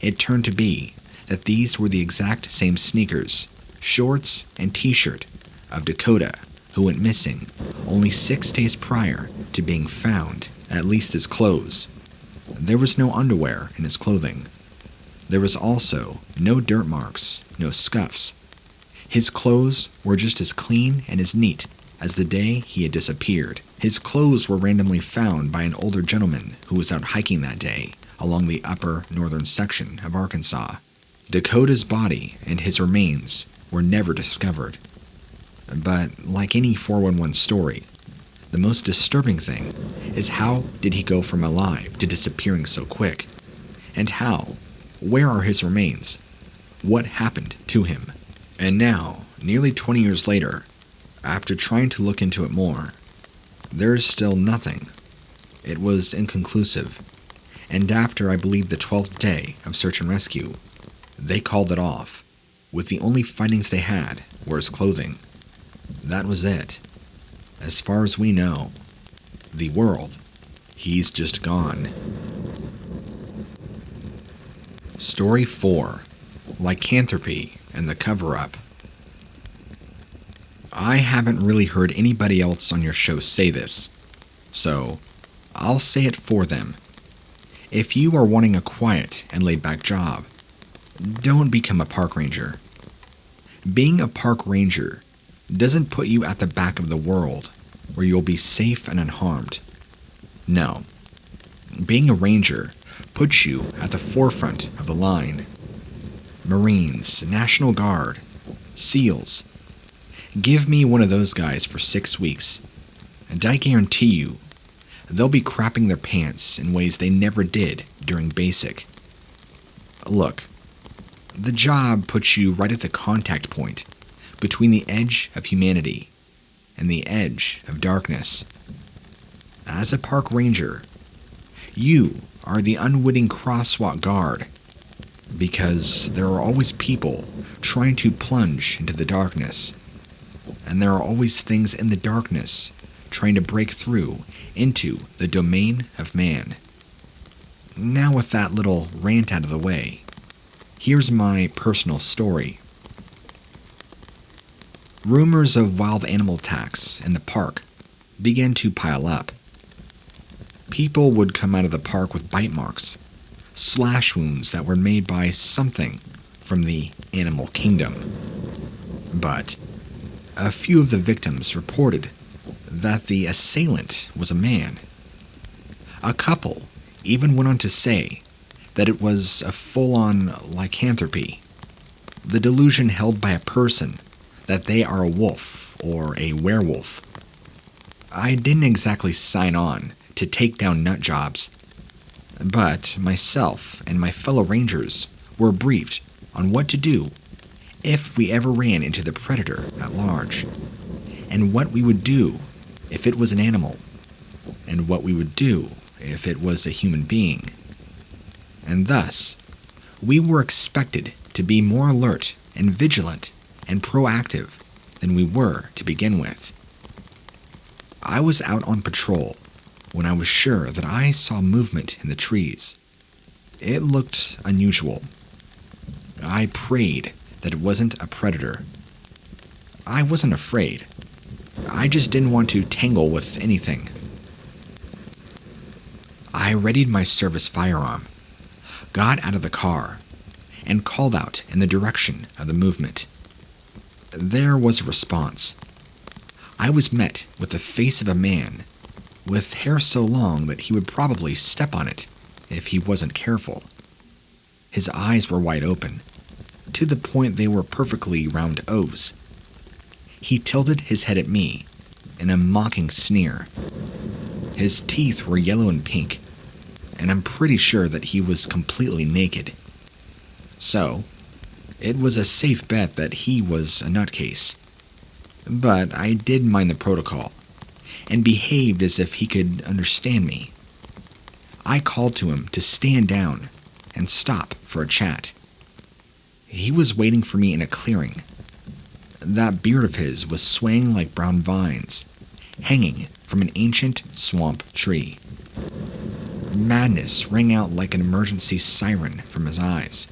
it turned to be that these were the exact same sneakers, shorts, and t-shirt of Dakota, who went missing only 6 days prior to being found, at least his clothes. There was no underwear in his clothing. There was also no dirt marks, no scuffs. His clothes were just as clean and as neat as the day he had disappeared. His clothes were randomly found by an older gentleman who was out hiking that day along the upper northern section of Arkansas. Dakota's body and his remains were never discovered. But like any 411 story, the most disturbing thing is how did he go from alive to disappearing so quick? And how? Where are his remains? What happened to him? And now, nearly 20 years later, after trying to look into it more, there's still nothing. It was inconclusive, and after I believe the 12th day of search and rescue, they called it off, with the only findings they had were his clothing. That was it. As far as we know, the world, he's just gone. Story 4. Lycanthropy and the cover-up. I haven't really heard anybody else on your show say this, so I'll say it for them. If you are wanting a quiet and laid-back job, don't become a park ranger. Being a park ranger doesn't put you at the back of the world where you'll be safe and unharmed. No. Being a ranger puts you at the forefront of the line. Marines, National Guard, SEALs. Give me one of those guys for 6 weeks, and I guarantee you, they'll be crapping their pants in ways they never did during basic. Look, the job puts you right at the contact point between the edge of humanity and the edge of darkness. As a park ranger, you are the unwitting crosswalk guard, because there are always people trying to plunge into the darkness, and there are always things in the darkness trying to break through into the domain of man. Now with that little rant out of the way, here's my personal story. Rumors of wild animal attacks in the park began to pile up. People would come out of the park with bite marks, slash wounds that were made by something from the animal kingdom. But a few of the victims reported that the assailant was a man. A couple even went on to say that it was a full-on lycanthropy, the delusion held by a person that they are a wolf or a werewolf. I didn't exactly sign on to take down nut jobs, but myself and my fellow rangers were briefed on what to do if we ever ran into the predator at large, and what we would do if it was an animal, and what we would do if it was a human being. And thus, we were expected to be more alert and vigilant and proactive than we were to begin with. I was out on patrol when I was sure that I saw movement in the trees. It looked unusual. I prayed that it wasn't a predator. I wasn't afraid. I just didn't want to tangle with anything. I readied my service firearm, got out of the car, and called out in the direction of the movement. There was a response. I was met with the face of a man with hair so long that he would probably step on it if he wasn't careful. His eyes were wide open, to the point they were perfectly round O's. He tilted his head at me in a mocking sneer. His teeth were yellow and pink, and I'm pretty sure that he was completely naked. So, it was a safe bet that he was a nutcase. But I did mind the protocol, and behaved as if he could understand me. I called to him to stand down and stop for a chat. He was waiting for me in a clearing. That beard of his was swaying like brown vines, hanging from an ancient swamp tree. Madness rang out like an emergency siren from his eyes.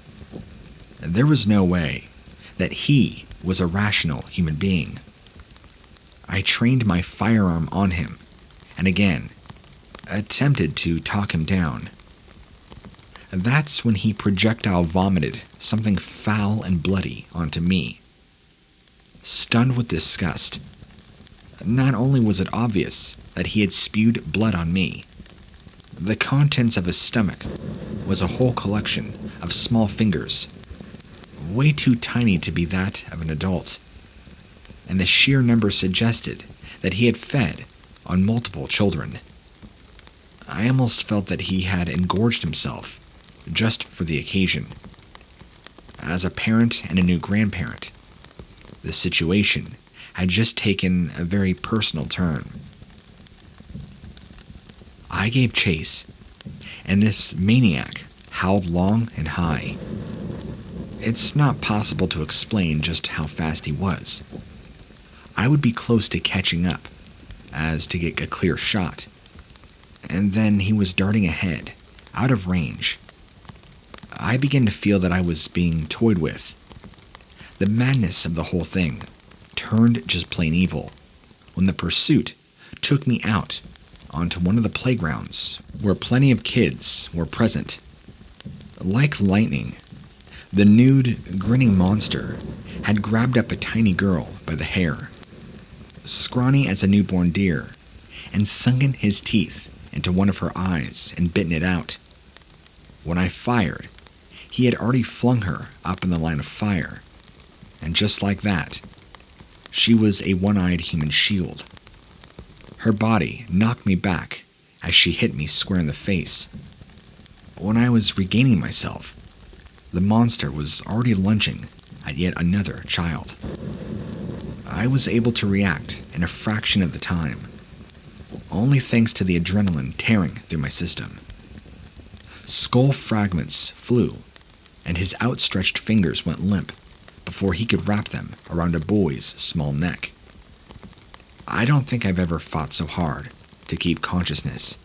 There was no way that he was a rational human being. I trained my firearm on him, and again, attempted to talk him down. That's when he projectile vomited something foul and bloody onto me. Stunned with disgust, not only was it obvious that he had spewed blood on me, the contents of his stomach was a whole collection of small fingers, way too tiny to be that of an adult, and the sheer number suggested that he had fed on multiple children. I almost felt that he had engorged himself just for the occasion. As a parent and a new grandparent, the situation had just taken a very personal turn. I gave chase, and this maniac howled long and high. It's not possible to explain just how fast he was. I would be close to catching up, as to get a clear shot, and then he was darting ahead, out of range. I began to feel that I was being toyed with. The madness of the whole thing turned just plain evil when the pursuit took me out onto one of the playgrounds where plenty of kids were present. Like lightning, the nude, grinning monster had grabbed up a tiny girl by the hair, scrawny as a newborn deer, and sunken his teeth into one of her eyes and bitten it out. When I fired, he had already flung her up in the line of fire, and just like that, she was a one-eyed human shield. Her body knocked me back as she hit me square in the face. When I was regaining myself, the monster was already lunging at yet another child. I was able to react in a fraction of the time, only thanks to the adrenaline tearing through my system. Skull fragments flew, and his outstretched fingers went limp before he could wrap them around a boy's small neck. I don't think I've ever fought so hard to keep consciousness.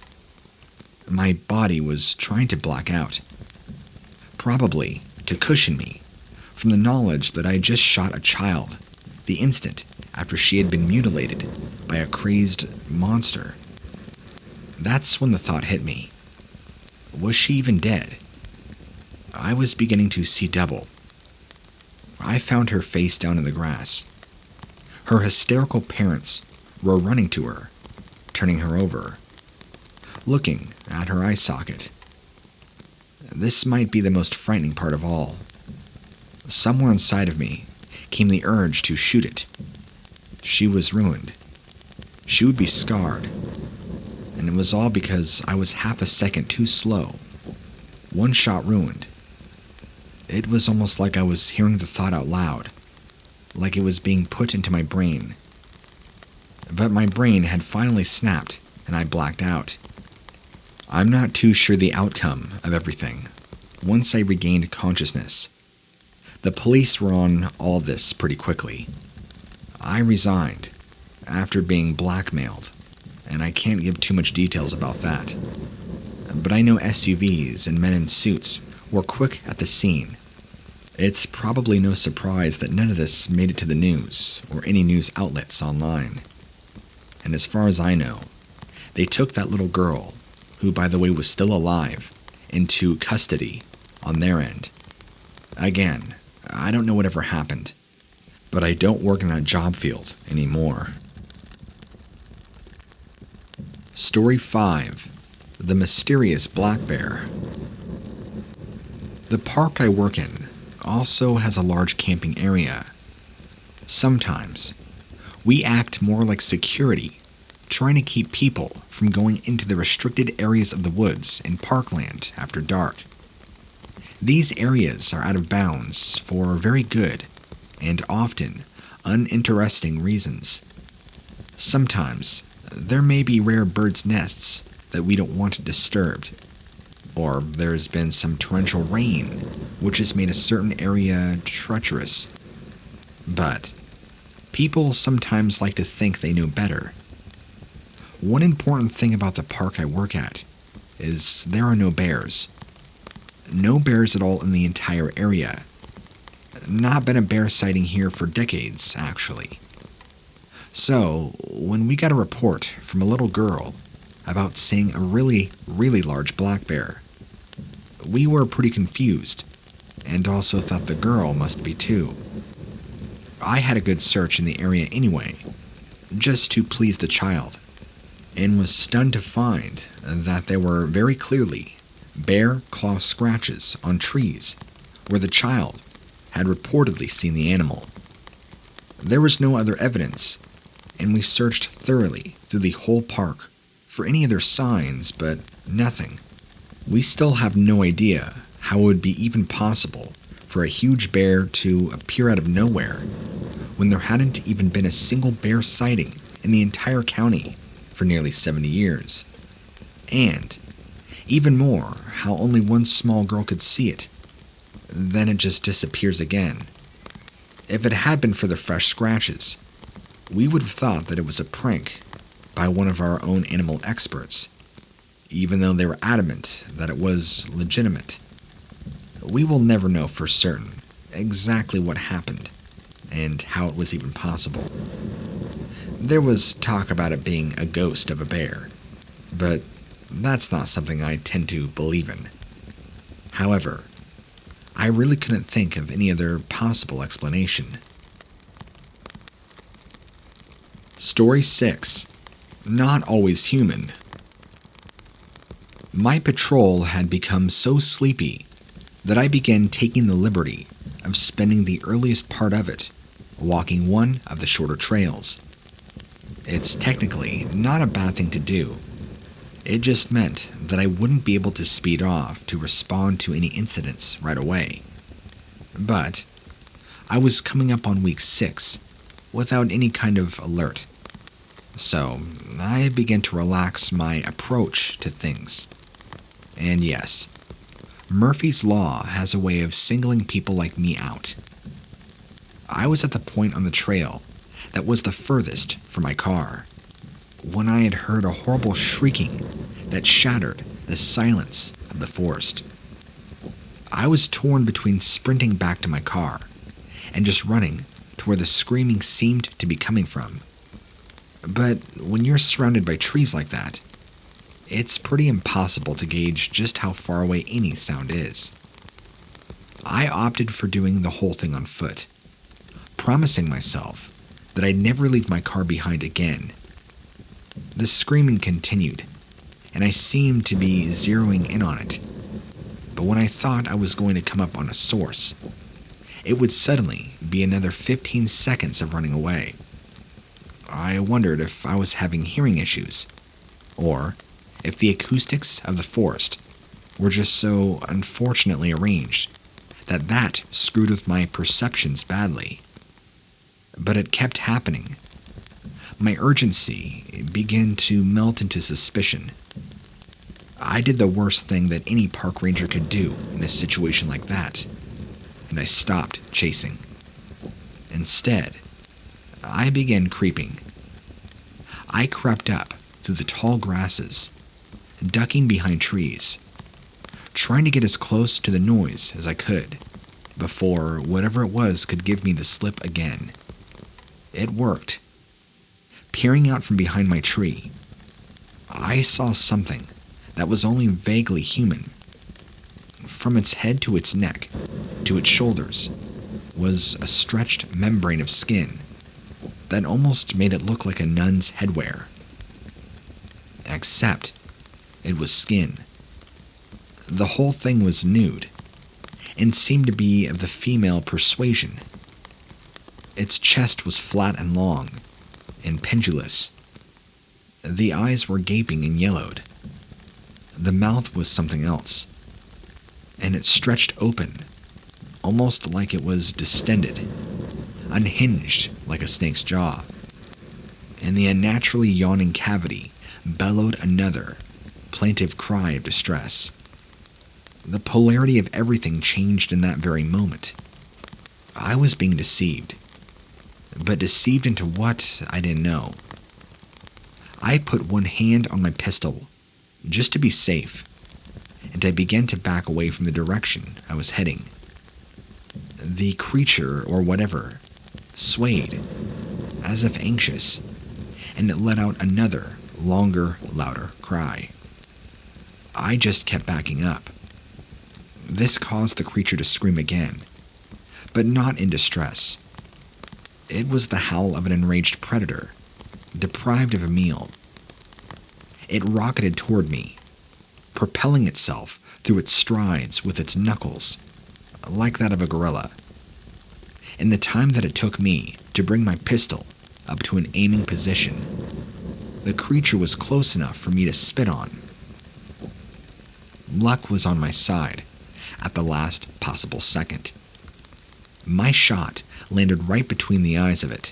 My body was trying to black out, probably to cushion me from the knowledge that I had just shot a child the instant after she had been mutilated by a crazed monster. That's when the thought hit me. Was she even dead? I was beginning to see double. I found her face down in the grass. Her hysterical parents were running to her, turning her over, looking at her eye socket. This might be the most frightening part of all. Somewhere inside of me came the urge to shoot it. She was ruined. She would be scarred. And it was all because I was half a second too slow. One shot ruined. It was almost like I was hearing the thought out loud, like it was being put into my brain. But my brain had finally snapped, and I blacked out. I'm not too sure the outcome of everything once I regained consciousness. The police were on all of this pretty quickly. I resigned after being blackmailed, and I can't give too much details about that. But I know SUVs and men in suits were quick at the scene. It's probably no surprise that none of this made it to the news or any news outlets online. And as far as I know, they took that little girl, who by the way was still alive, into custody on their end. Again, I don't know whatever happened, but I don't work in that job field anymore. Story 5. The Mysterious Black Bear. The park I work in also has a large camping area. Sometimes, we act more like security, trying to keep people from going into the restricted areas of the woods and parkland after dark. These areas are out of bounds for very good and often uninteresting reasons. Sometimes, there may be rare birds' nests that we don't want disturbed, or there's been some torrential rain which has made a certain area treacherous. But People sometimes like to think they know better. One important thing about the park I work at is there are no bears. No bears at all in the entire area. Not been a bear sighting here for decades, actually. So, when we got a report from a little girl about seeing a really, really large black bear, we were pretty confused, and also thought the girl must be too. I had a good search in the area anyway, just to please the child, and was stunned to find that there were very clearly bear claw scratches on trees where the child had reportedly seen the animal. There was no other evidence, and we searched thoroughly through the whole park for any other signs, but nothing. We still have no idea how it would be even possible for a huge bear to appear out of nowhere when there hadn't even been a single bear sighting in the entire county for nearly 70 years. And, even more, how only one small girl could see it. Then it just disappears again. If it had been for the fresh scratches, we would have thought that it was a prank by one of our own animal experts, even though they were adamant that it was legitimate. We will never know for certain exactly what happened and how it was even possible. There was talk about it being a ghost of a bear, but that's not something I tend to believe in. However, I really couldn't think of any other possible explanation. Story 6. Not always human. My patrol had become so sleepy that I began taking the liberty of spending the earliest part of it walking one of the shorter trails. It's technically not a bad thing to do. It just meant that I wouldn't be able to speed off to respond to any incidents right away. But I was coming up on week 6 without any kind of alert. So I began to relax my approach to things. And yes, Murphy's Law has a way of singling people like me out. I was at the point on the trail that was the furthest from my car when I had heard a horrible shrieking that shattered the silence of the forest. I was torn between sprinting back to my car and just running to where the screaming seemed to be coming from. But when you're surrounded by trees like that, it's pretty impossible to gauge just how far away any sound is. I opted for doing the whole thing on foot, promising myself that I'd never leave my car behind again. The screaming continued, and I seemed to be zeroing in on it. But when I thought I was going to come up on a source, it would suddenly be another 15 seconds of running away. I wondered if I was having hearing issues, or if the acoustics of the forest were just so unfortunately arranged that screwed with my perceptions badly. But it kept happening. My urgency began to melt into suspicion. I did the worst thing that any park ranger could do in a situation like that, and I stopped chasing. Instead, I began creeping. I crept up through the tall grasses, ducking behind trees, trying to get as close to the noise as I could before whatever it was could give me the slip again. It worked. Peering out from behind my tree, I saw something that was only vaguely human. From its head to its neck, to its shoulders, was a stretched membrane of skin that almost made it look like a nun's headwear. Except it was skin. The whole thing was nude, and seemed to be of the female persuasion. Its chest was flat and long, and pendulous. The eyes were gaping and yellowed. The mouth was something else, and it stretched open, almost like it was distended, unhinged like a snake's jaw. And the unnaturally yawning cavity bellowed another plaintive cry of distress. The polarity of everything changed in that very moment. I was being deceived. but deceived into what, I didn't know. I put one hand on my pistol, just to be safe, and I began to back away from the direction I was heading. The creature, or whatever, swayed, as if anxious, and it let out another, longer, louder cry. I just kept backing up. This caused the creature to scream again, but not in distress. It was the howl of an enraged predator, deprived of a meal. It rocketed toward me, propelling itself through its strides with its knuckles, like that of a gorilla. In the time that it took me to bring my pistol up to an aiming position, the creature was close enough for me to spit on. Luck was on my side at the last possible second. My shot landed right between the eyes of it,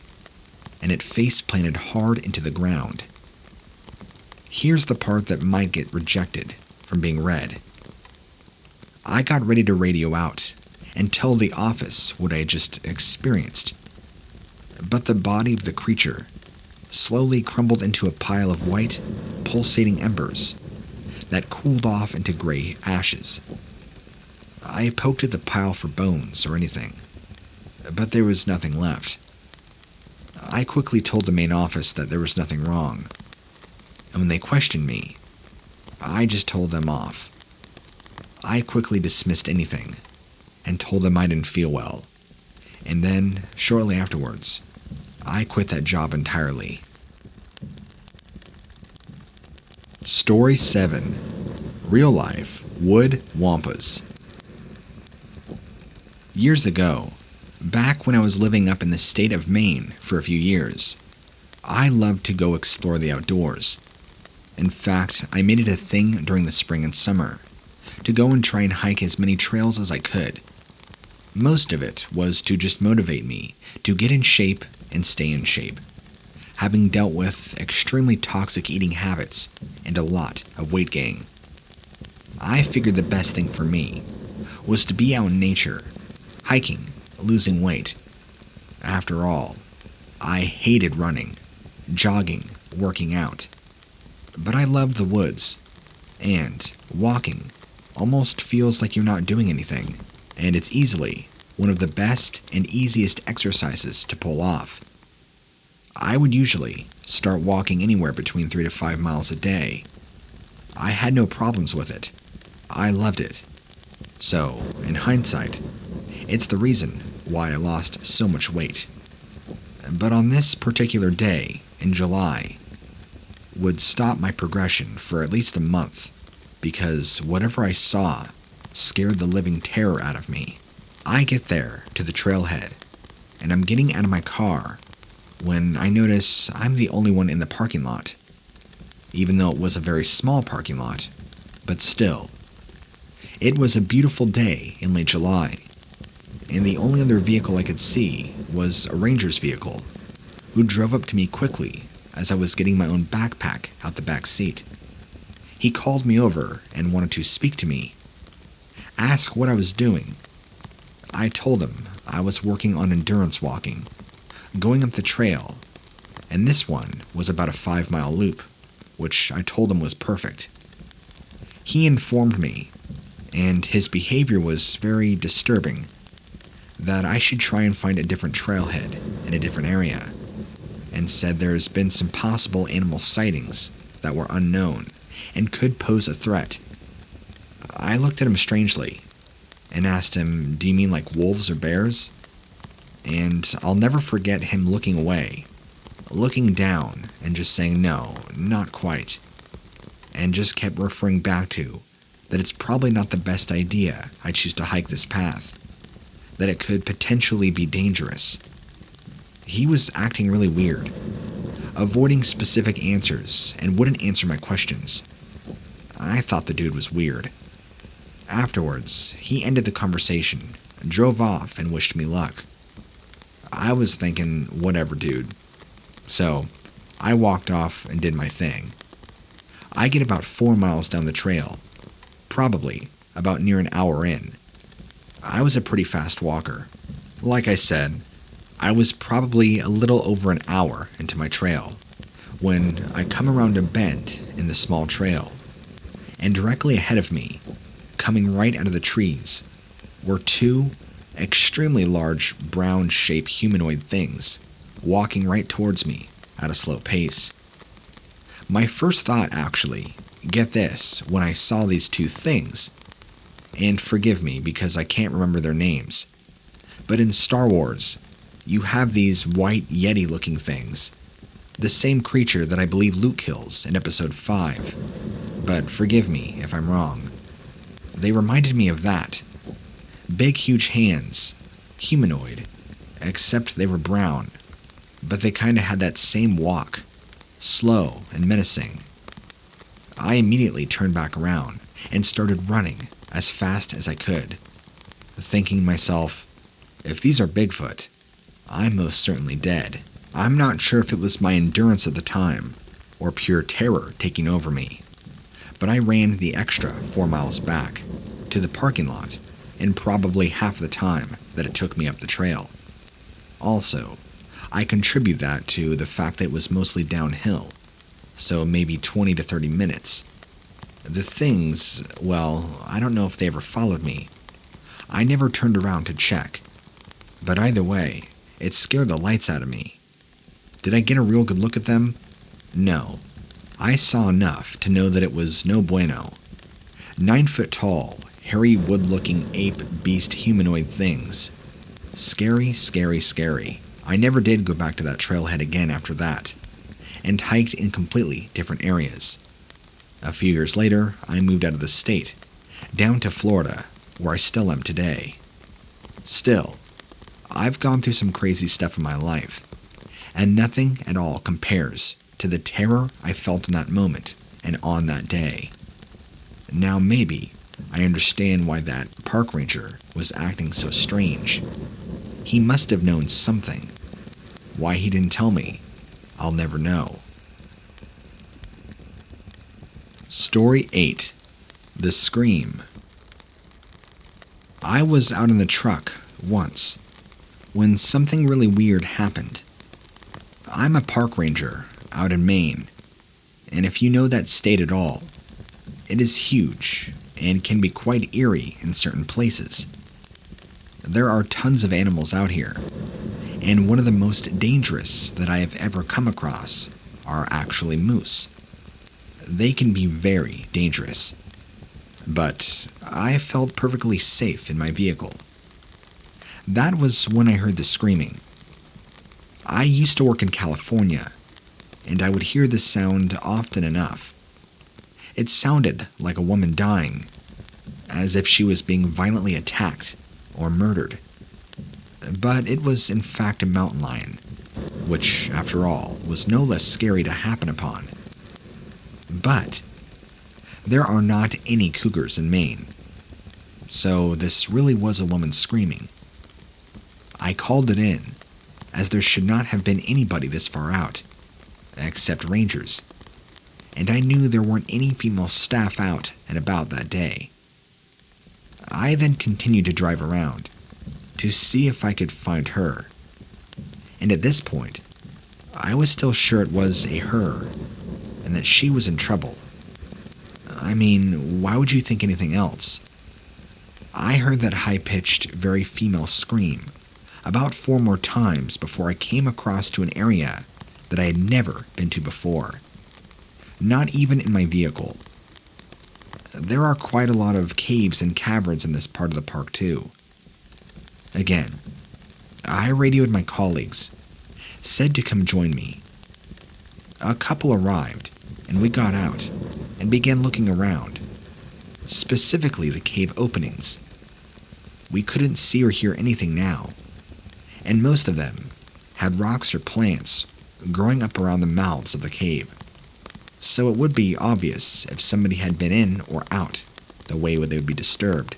and it face-planted hard into the ground. Here's the part that might get rejected from being read. I got ready to radio out and tell the office what I had just experienced. But the body of the creature slowly crumbled into a pile of white, pulsating embers that cooled off into gray ashes. I poked at the pile for bones or anything, but there was nothing left. I quickly told the main office that there was nothing wrong, and when they questioned me, I just told them off. I quickly dismissed anything and told them I didn't feel well, and then, shortly afterwards, I quit that job entirely. Story 7. Real Life Wood Wampus. Years ago, back when I was living up in the state of Maine for a few years, I loved to go explore the outdoors. In fact, I made it a thing during the spring and summer to go and try and hike as many trails as I could. Most of it was to just motivate me to get in shape and stay in shape, having dealt with extremely toxic eating habits and a lot of weight gain. I figured the best thing for me was to be out in nature, hiking, losing weight. After all, I hated running, jogging, working out. But I loved the woods, and walking almost feels like you're not doing anything, and it's easily one of the best and easiest exercises to pull off. I would usually start walking anywhere between 3 to 5 miles a day. I had no problems with it. I loved it. So, in hindsight, it's the reason why I lost so much weight. But on this particular day, in July, would stop my progression for at least a month, because whatever I saw scared the living terror out of me. I get there to the trailhead, and I'm getting out of my car when I notice I'm the only one in the parking lot, even though it was a very small parking lot, but still. It was a beautiful day in late July, and the only other vehicle I could see was a ranger's vehicle, who drove up to me quickly as I was getting my own backpack out the back seat. He called me over and wanted to speak to me, ask what I was doing. I told him I was working on endurance walking, going up the trail, and this one was about a 5-mile loop, which I told him was perfect. He informed me, and his behavior was very disturbing, that I should try and find a different trailhead in a different area, and said there's been some possible animal sightings that were unknown and could pose a threat. I looked at him strangely and asked him, "Do you mean like wolves or bears?" And I'll never forget him looking away, looking down and just saying, "No, not quite," and just kept referring back to that it's probably not the best idea I choose to hike this path, that it could potentially be dangerous. He was acting really weird, avoiding specific answers and wouldn't answer my questions. I thought the dude was weird. Afterwards, he ended the conversation, drove off, and wished me luck. I was thinking, whatever, dude. So, I walked off and did my thing. I get about 4 miles down the trail, probably about near an hour in. I was a pretty fast walker. Like I said, I was probably a little over an hour into my trail when I come around a bend in the small trail, and directly ahead of me, coming right out of the trees, were two extremely large brown-shaped humanoid things walking right towards me at a slow pace. My first thought, actually, get this, when I saw these two things, and forgive me because I can't remember their names, but in Star Wars, you have these white Yeti-looking things, the same creature that I believe Luke kills in Episode 5, but forgive me if I'm wrong. They reminded me of that. Big, huge hands, humanoid, except they were brown, but they kinda had that same walk, slow and menacing. I immediately turned back around and started running as fast as I could, thinking to myself, if these are Bigfoot, I'm most certainly dead. I'm not sure if it was my endurance at the time or pure terror taking over me, but I ran the extra 4 miles back to the parking lot in probably half the time that it took me up the trail. Also, I contribute that to the fact that it was mostly downhill, so maybe 20 to 30 minutes. The things, well, I don't know if they ever followed me. I never turned around to check, but either way, it scared the lights out of me. Did I get a real good look at them? No. I saw enough to know that it was no bueno. 9 foot tall, hairy wood-looking ape beast humanoid things. Scary, scary, scary. I never did go back to that trailhead again after that, and hiked in completely different areas. A few years later, I moved out of the state, down to Florida, where I still am today. Still, I've gone through some crazy stuff in my life, and nothing at all compares to the terror I felt in that moment and on that day. Now maybe I understand why that park ranger was acting so strange. He must have known something. Why he didn't tell me, I'll never know. Story 8. The Scream. I was out in the truck once when something really weird happened. I'm a park ranger out in Maine, and if you know that state at all, it is huge and can be quite eerie in certain places. There are tons of animals out here, and one of the most dangerous that I have ever come across are actually moose. They can be very dangerous, but I felt perfectly safe in my vehicle. That was when I heard the screaming. I used to work in California, and I would hear this sound often enough. It sounded like a woman dying, as if she was being violently attacked or murdered. But it was in fact a mountain lion, which, after all, was no less scary to happen upon. But there are not any cougars in Maine, so this really was a woman screaming. I called it in, as there should not have been anybody this far out, except rangers, and I knew there weren't any female staff out and about that day. I then continued to drive around to see if I could find her, and at this point, I was still sure it was a her, and that she was in trouble. I mean, why would you think anything else? I heard that high-pitched, very female scream about 4 more times before I came across to an area that I had never been to before, not even in my vehicle. There are quite a lot of caves and caverns in this part of the park too. Again, I radioed my colleagues, said to come join me. A couple arrived, and we got out and began looking around, specifically the cave openings. We couldn't see or hear anything now, and most of them had rocks or plants growing up around the mouths of the cave, so it would be obvious if somebody had been in or out the way they would be disturbed.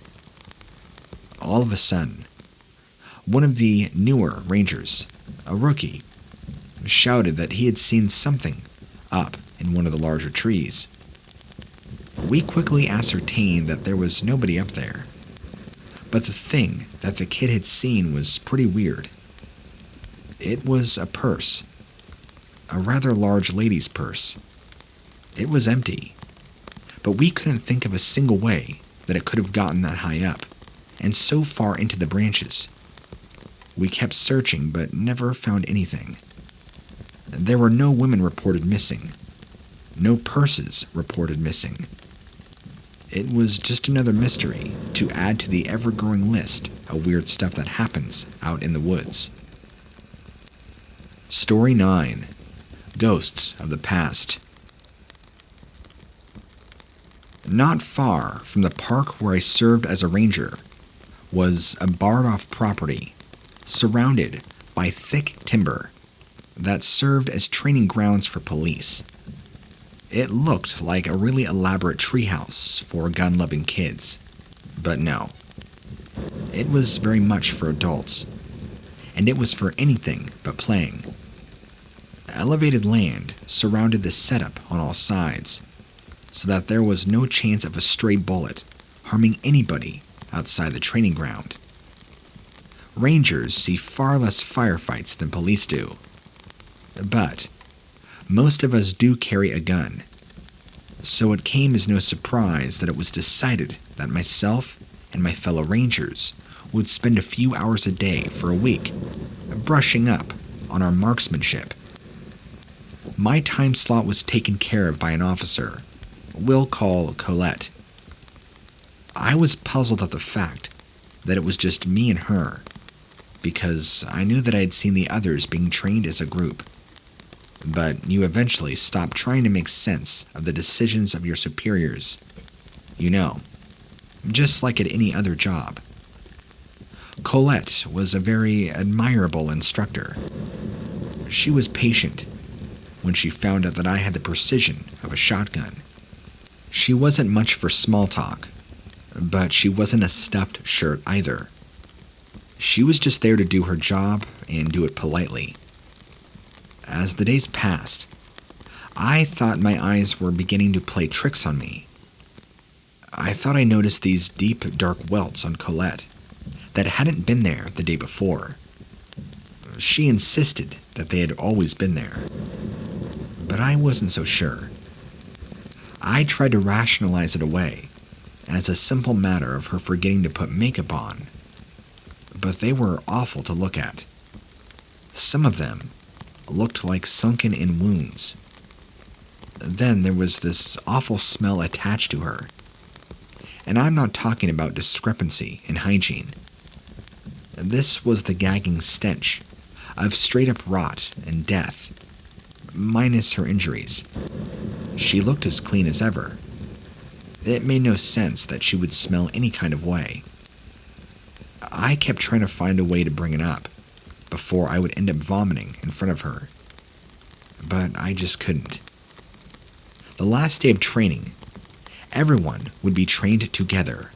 All of a sudden, one of the newer rangers, a rookie, shouted that he had seen something up in one of the larger trees. We quickly ascertained that there was nobody up there, but the thing that the kid had seen was pretty weird. It was a purse, a rather large lady's purse. It was empty, but we couldn't think of a single way that it could have gotten that high up and so far into the branches. We kept searching but never found anything. There were no women reported missing. No purses reported missing. It was just another mystery to add to the ever-growing list of weird stuff that happens out in the woods. Story 9. Ghosts of the Past. Not far from the park where I served as a ranger was a barred-off property surrounded by thick timber that served as training grounds for police. It looked like a really elaborate treehouse for gun-loving kids, but no. It was very much for adults, and it was for anything but playing. Elevated land surrounded the setup on all sides, so that there was no chance of a stray bullet harming anybody outside the training ground. Rangers see far less firefights than police do, but most of us do carry a gun, so it came as no surprise that it was decided that myself and my fellow rangers would spend a few hours a day for a week brushing up on our marksmanship. My time slot was taken care of by an officer we'll call Colette. I was puzzled at the fact that it was just me and her, because I knew that I had seen the others being trained as a group. But you eventually stop trying to make sense of the decisions of your superiors. You know, just like at any other job. Colette was a very admirable instructor. She was patient when she found out that I had the precision of a shotgun. She wasn't much for small talk, but she wasn't a stuffed shirt either. She was just there to do her job and do it politely. As the days passed, I thought my eyes were beginning to play tricks on me. I thought I noticed these deep, dark welts on Colette that hadn't been there the day before. She insisted that they had always been there, but I wasn't so sure. I tried to rationalize it away as a simple matter of her forgetting to put makeup on, but they were awful to look at. Some of them looked like sunken-in wounds. Then there was this awful smell attached to her, and I'm not talking about discrepancy in hygiene. This was the gagging stench of straight-up rot and death, minus her injuries. She looked as clean as ever. It made no sense that she would smell any kind of way. I kept trying to find a way to bring it up before I would end up vomiting in front of her, but I just couldn't. The last day of training, everyone would be trained together.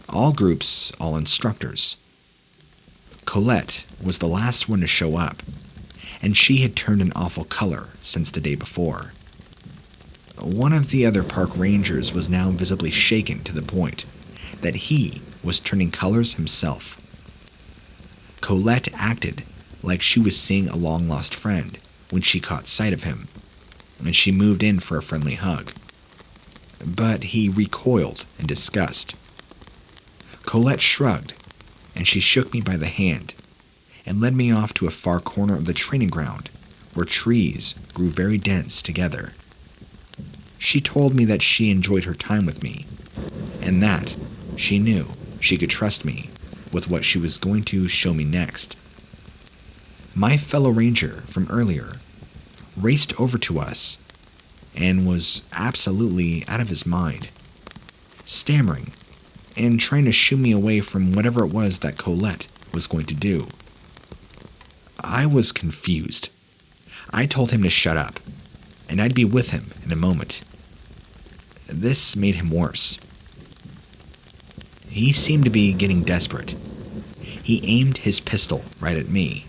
All groups, all instructors. Colette was the last one to show up, and she had turned an awful color since the day before. One of the other park rangers was now visibly shaken to the point that he was turning colors himself. Colette acted like she was seeing a long-lost friend when she caught sight of him, and she moved in for a friendly hug. But he recoiled in disgust. Colette shrugged, and she shook me by the hand and led me off to a far corner of the training ground where trees grew very dense together. She told me that she enjoyed her time with me, and that she knew she could trust me with what she was going to show me next. My fellow ranger from earlier raced over to us and was absolutely out of his mind, stammering and trying to shoo me away from whatever it was that Colette was going to do. I was confused. I told him to shut up, and I'd be with him in a moment. This made him worse. He seemed to be getting desperate. He aimed his pistol right at me.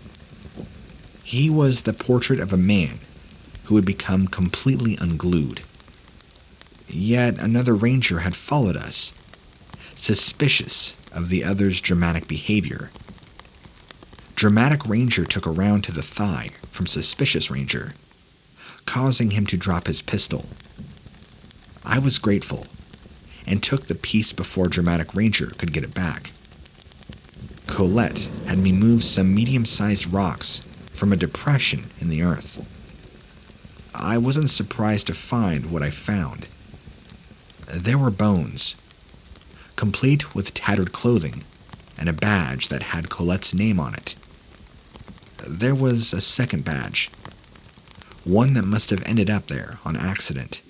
He was the portrait of a man who had become completely unglued. Yet another ranger had followed us, suspicious of the other's dramatic behavior. Dramatic Ranger took a round to the thigh from Suspicious Ranger, causing him to drop his pistol. I was grateful and took the piece before Dramatic Ranger could get it back. Colette had me move some medium-sized rocks from a depression in the earth. I wasn't surprised to find what I found. There were bones, complete with tattered clothing and a badge that had Colette's name on it. There was a second badge, one that must have ended up there on accident.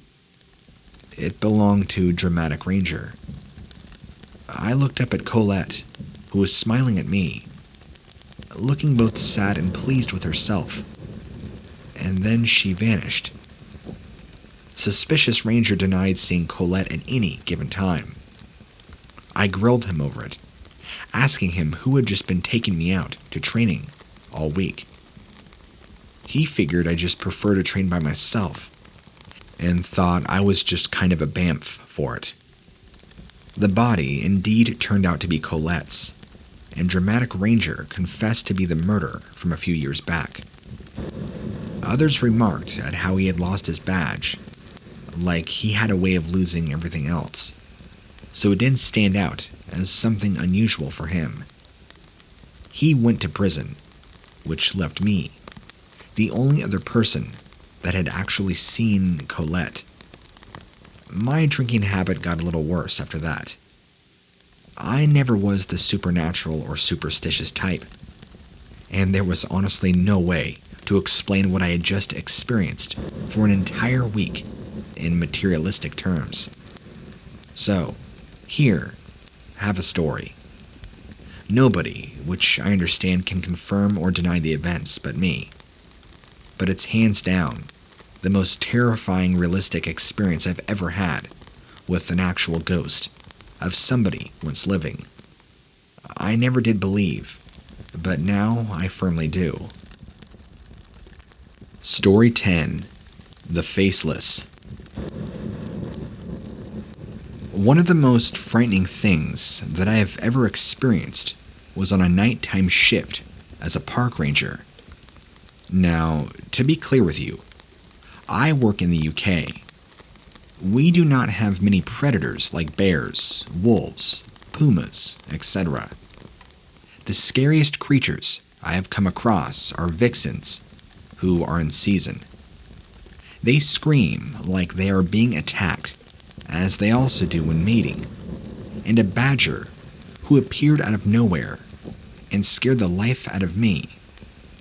It belonged to Dramatic Ranger. I looked up at Colette, who was smiling at me, looking both sad and pleased with herself, and then she vanished. Suspicious Ranger denied seeing Colette at any given time. I grilled him over it, asking him who had just been taking me out to training all week. He figured I just prefer to train by myself and thought I was just kind of a bamf for it. The body indeed turned out to be Colette's, and Dramatic Ranger confessed to be the murder from a few years back. Others remarked at how he had lost his badge, like he had a way of losing everything else, so it didn't stand out as something unusual for him. He went to prison, which left me, the only other person that had actually seen Colette. My drinking habit got a little worse after that. I never was the supernatural or superstitious type, and there was honestly no way to explain what I had just experienced for an entire week in materialistic terms. So, here, have a story. Nobody, which I understand, can confirm or deny the events but me. But it's hands down the most terrifying realistic experience I've ever had with an actual ghost of somebody once living. I never did believe, but now I firmly do. Story 10. The Faceless. One of the most frightening things that I have ever experienced was on a nighttime shift as a park ranger. Now, to be clear with you, I work in the UK. We do not have many predators like bears, wolves, pumas, etc. The scariest creatures I have come across are vixens, who are in season. They scream like they are being attacked, as they also do when mating, and a badger who appeared out of nowhere and scared the life out of me,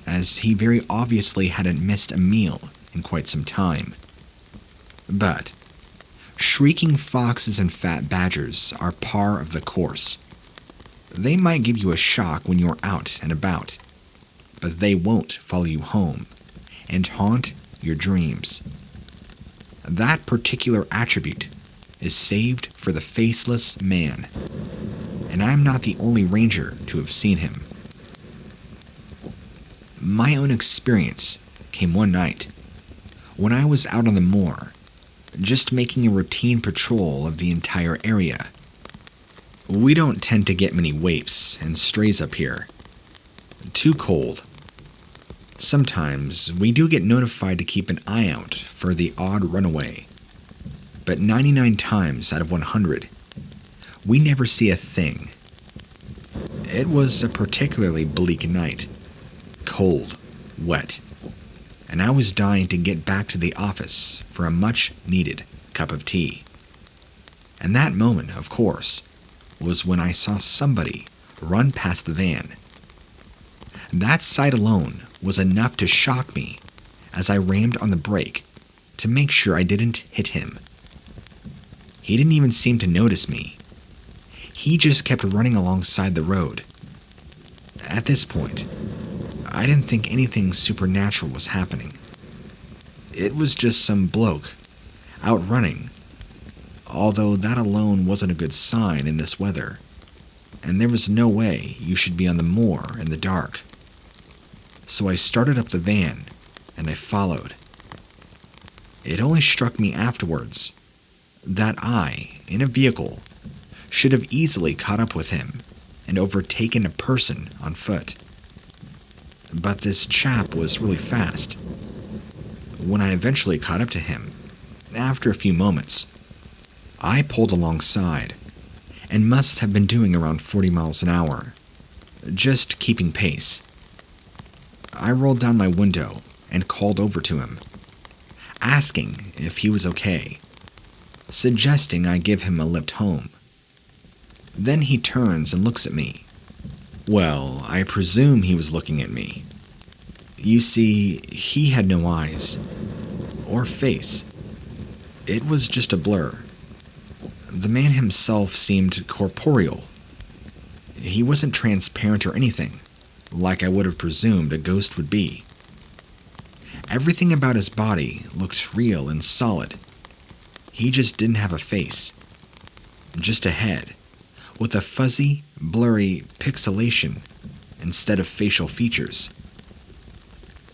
as he very obviously hadn't missed a meal in quite some time. But shrieking foxes and fat badgers are par of the course. They might give you a shock when you're out and about, but they won't follow you home and haunt your dreams. That particular attribute is saved for the Faceless Man, and I'm not the only ranger to have seen him. My own experience came one night when I was out on the moor, just making a routine patrol of the entire area. We don't tend to get many waifs and strays up here. Too cold. Sometimes we do get notified to keep an eye out for the odd runaway, but 99 times out of 100, we never see a thing. It was a particularly bleak night. Cold, wet, and I was dying to get back to the office for a much-needed cup of tea. And that moment, of course, was when I saw somebody run past the van. That sight alone was enough to shock me as I rammed on the brake to make sure I didn't hit him. He didn't even seem to notice me. He just kept running alongside the road. At this point, I didn't think anything supernatural was happening. It was just some bloke out running, although that alone wasn't a good sign in this weather, and there was no way you should be on the moor in the dark. So I started up the van, and I followed. It only struck me afterwards that I, in a vehicle, should have easily caught up with him and overtaken a person on foot. but this chap was really fast. When I eventually caught up to him, after a few moments, I pulled alongside and must have been doing around 40 miles an hour, just keeping pace. I rolled down my window and called over to him, asking if he was okay, suggesting I give him a lift home. Then he turns and looks at me. Well, I presume he was looking at me. You see, he had no eyes or face. It was just a blur. The man himself seemed corporeal. He wasn't transparent or anything, like I would have presumed a ghost would be. Everything about his body looked real and solid. He just didn't have a face. Just a head, with a fuzzy, blurry pixelation instead of facial features.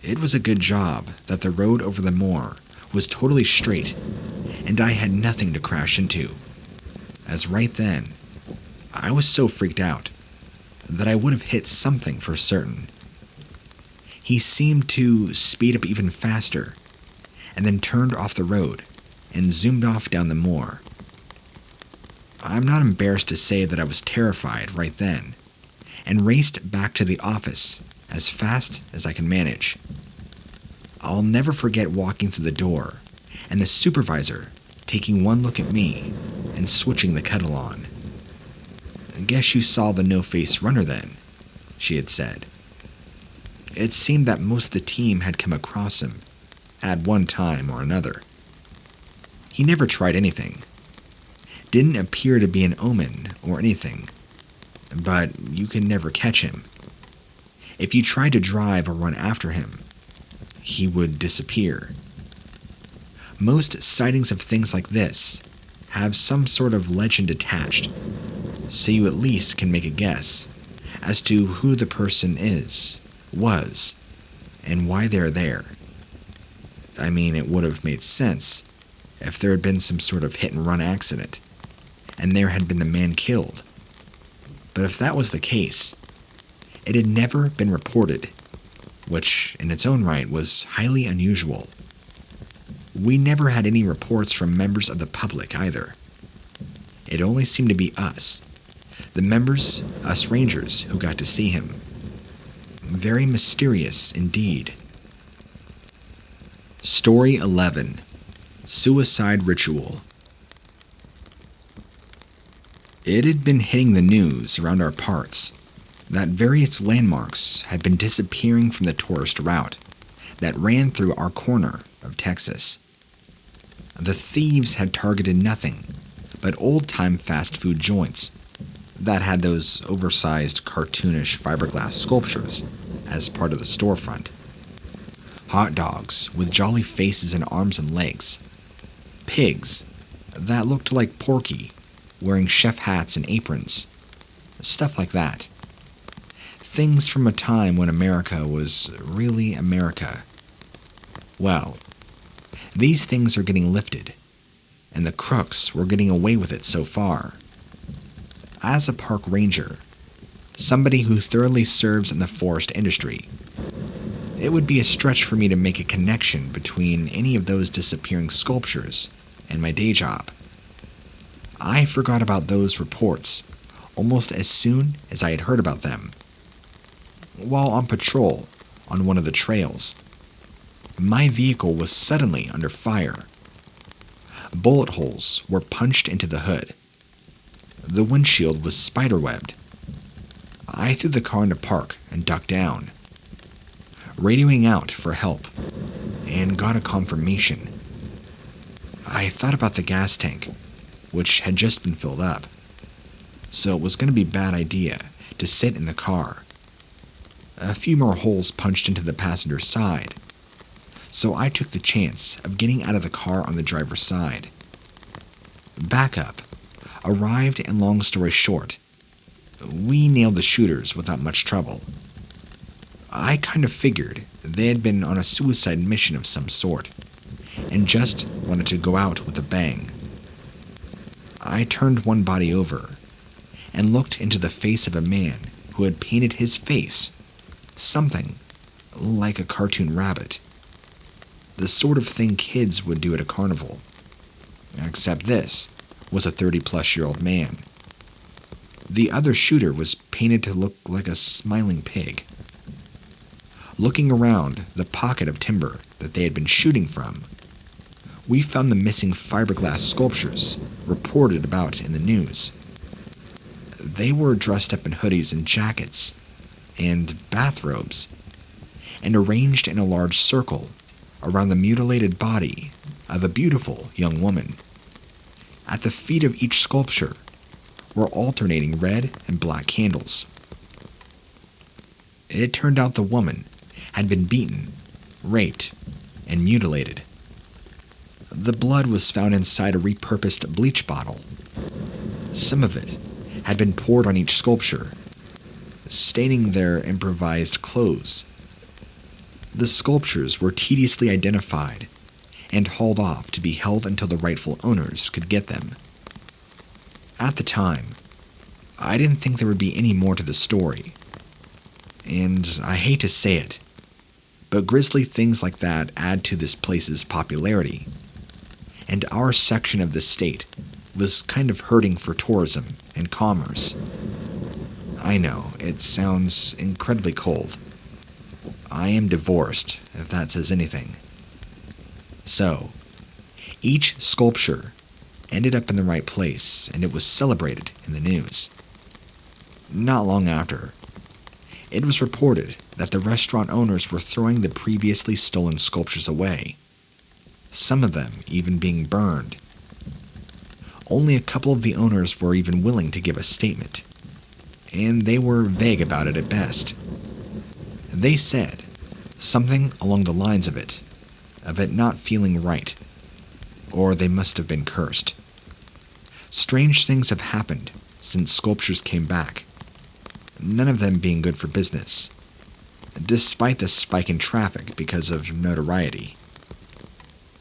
It was a good job that the road over the moor was totally straight, and I had nothing to crash into, as right then, I was so freaked out that I would have hit something for certain. He seemed to speed up even faster, and then turned off the road and zoomed off down the moor. I'm not embarrassed to say that I was terrified right then, and raced back to the office as fast as I can manage. I'll never forget walking through the door, and the supervisor taking one look at me and switching the kettle on. "Guess you saw the no-face runner then," she had said. It seemed that most of the team had come across him at one time or another. He never tried anything. Didn't appear to be an omen or anything, but you could never catch him. If you tried to drive or run after him, he would disappear. Most sightings of things like this have some sort of legend attached, so you at least can make a guess as to who the person was, and why they're there. I mean, it would have made sense if there had been some sort of hit-and-run accident, and there had been the man killed. But if that was the case, it had never been reported, which in its own right was highly unusual. We never had any reports from members of the public either. It only seemed to be us, the members, us rangers, who got to see him. Very mysterious indeed. Story 11. Suicide Ritual. It had been hitting the news around our parts that various landmarks had been disappearing from the tourist route that ran through our corner of Texas. The thieves had targeted nothing but old-time fast food joints that had those oversized cartoonish fiberglass sculptures as part of the storefront. Hot dogs with jolly faces and arms and legs. Pigs that looked like Porky wearing chef hats and aprons. Stuff like that. Things from a time when America was really America. Well, these things are getting lifted, and the crooks were getting away with it so far. As a park ranger, somebody who thoroughly serves in the forest industry, it would be a stretch for me to make a connection between any of those disappearing sculptures and my day job. I forgot about those reports almost as soon as I had heard about them. While on patrol on one of the trails, my vehicle was suddenly under fire. Bullet holes were punched into the hood. The windshield was spiderwebbed. I threw the car into park and ducked down, radioing out for help, and got a confirmation. I thought about the gas tank, which had just been filled up, so it was going to be a bad idea to sit in the car. A few more holes punched into the passenger side, so I took the chance of getting out of the car on the driver's side. Backup arrived, and long story short, we nailed the shooters without much trouble. I kind of figured they had been on a suicide mission of some sort, and just wanted to go out with a bang. I turned one body over, and looked into the face of a man who had painted his face something like a cartoon rabbit. The sort of thing kids would do at a carnival. Except this was a 30-plus-year-old man. The other shooter was painted to look like a smiling pig. Looking around the pocket of timber that they had been shooting from, we found the missing fiberglass sculptures reported about in the news. They were dressed up in hoodies and jackets and bathrobes, and arranged in a large circle around the mutilated body of a beautiful young woman. At the feet of each sculpture were alternating red and black candles. It turned out the woman had been beaten, raped, and mutilated. The blood was found inside a repurposed bleach bottle. Some of it had been poured on each sculpture, staining their improvised clothes. The sculptures were tediously identified and hauled off to be held until the rightful owners could get them. At the time, I didn't think there would be any more to the story. And I hate to say it, but grisly things like that add to this place's popularity. And our section of the state was kind of hurting for tourism and commerce. I know, it sounds incredibly cold. I am divorced, if that says anything. So, each sculpture ended up in the right place, and it was celebrated in the news. Not long after, it was reported that the restaurant owners were throwing the previously stolen sculptures away, some of them even being burned. Only a couple of the owners were even willing to give a statement, and they were vague about it at best. They said something along the lines of it not feeling right, or they must have been cursed. Strange things have happened since sculptures came back, none of them being good for business, despite the spike in traffic because of notoriety.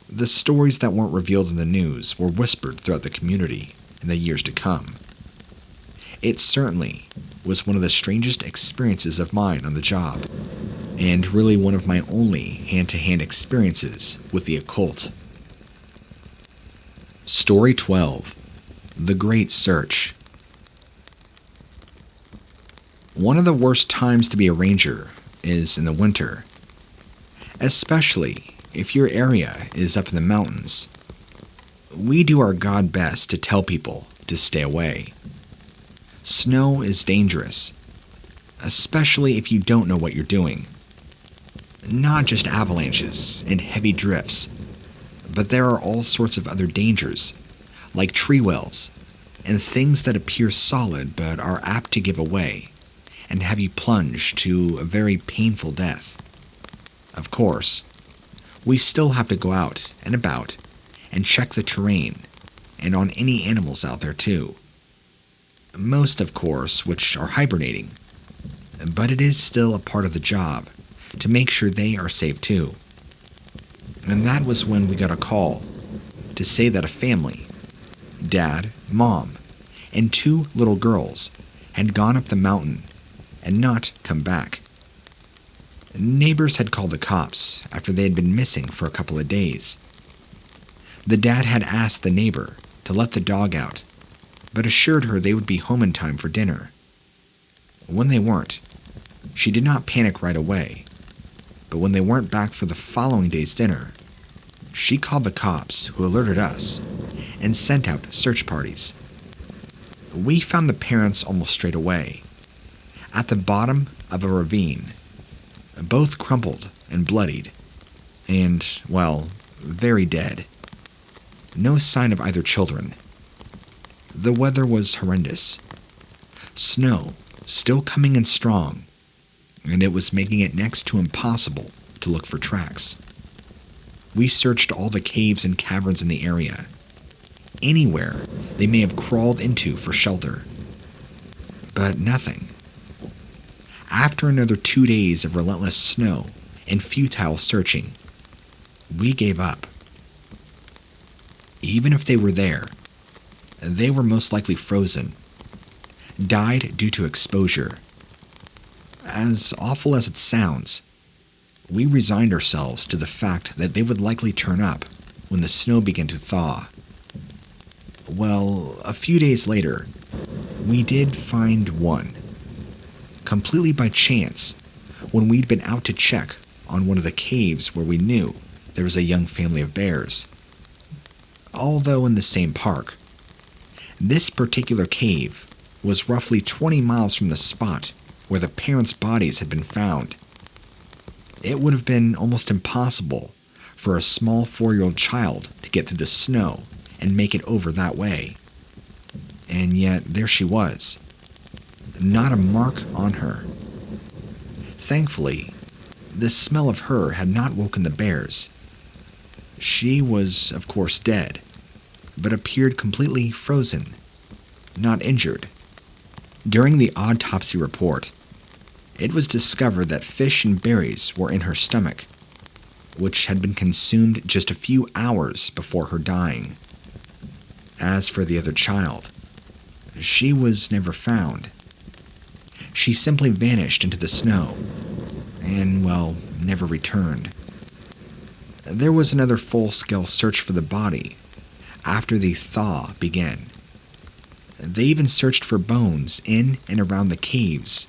The stories that weren't revealed in the news were whispered throughout the community in the years to come. It certainly was one of the strangest experiences of mine on the job, and really one of my only hand-to-hand experiences with the occult. Story 12. The Great Search. One of the worst times to be a ranger is in the winter, especially if your area is up in the mountains. We do our god best to tell people to stay away. Snow is dangerous, especially if you don't know what you're doing. Not just avalanches and heavy drifts, but there are all sorts of other dangers, like tree wells, and things that appear solid but are apt to give away and have you plunge to a very painful death. Of course, we still have to go out and about and check the terrain and on any animals out there too. Most, of course, which are hibernating, but it is still a part of the job to make sure they are safe too. And that was when we got a call to say that a family, dad, mom, and 2 little girls had gone up the mountain and not come back. Neighbors had called the cops after they had been missing for a couple of days. The dad had asked the neighbor to let the dog out, but assured her they would be home in time for dinner. When they weren't, she did not panic right away, but when they weren't back for the following day's dinner, she called the cops, who alerted us and sent out search parties. We found the parents almost straight away, at the bottom of a ravine, both crumpled and bloodied, and, well, very dead. No sign of either children. The weather was horrendous. Snow still coming in strong, and it was making it next to impossible to look for tracks. We searched all the caves and caverns in the area, anywhere they may have crawled into for shelter. But nothing. After another 2 days of relentless snow and futile searching, we gave up. Even if they were there, they were most likely frozen, died due to exposure. As awful as it sounds, We resigned ourselves to the fact that they would likely turn up when the snow began to thaw. Well, a few days later, we did find one. Completely by chance, when we'd been out to check on one of the caves where we knew there was a young family of bears. Although in the same park. This particular cave was roughly 20 miles from the spot where the parents' bodies had been found. It would have been almost impossible for a small 4-year-old child to get through the snow and make it over that way. And yet, there she was. Not a mark on her. Thankfully, the smell of her had not woken the bears. She was, of course, dead, but appeared completely frozen, not injured. During the autopsy report, it was discovered that fish and berries were in her stomach, which had been consumed just a few hours before her dying. As for the other child, she was never found. She simply vanished into the snow, and, well, never returned. There was another full-scale search for the body after the thaw began. They even searched for bones in and around the caves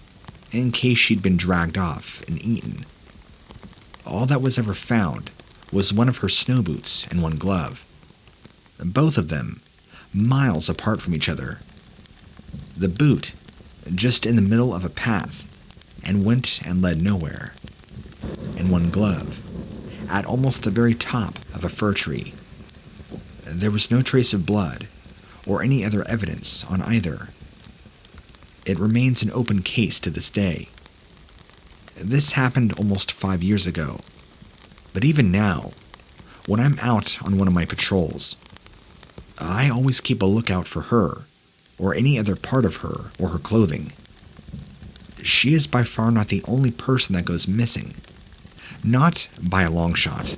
in case she'd been dragged off and eaten. All that was ever found was one of her snow boots and one glove. Both of them miles apart from each other. The boot just in the middle of a path and went and led nowhere. And one glove at almost the very top of a fir tree. There was no trace of blood or any other evidence on either. It remains an open case to this day. This happened almost 5 years ago, but even now, when I'm out on one of my patrols, I always keep a lookout for her or any other part of her or her clothing. She is by far not the only person that goes missing, not by a long shot.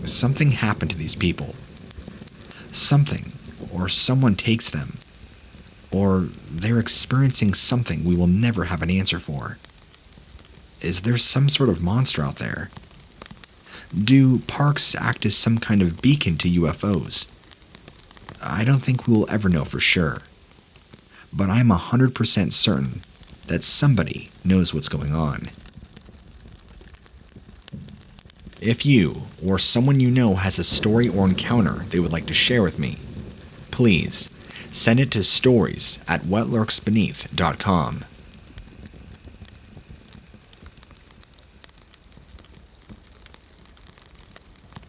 Something happened to these people. Something or someone takes them, or they're experiencing something we will never have an answer for. Is there some sort of monster out there? Do parks act as some kind of beacon to UFOs? I don't think we will ever know for sure, but I'm 100% certain that somebody knows what's going on. If you or someone you know has a story or encounter they would like to share with me, please send it to stories@whatlurksbeneath.com.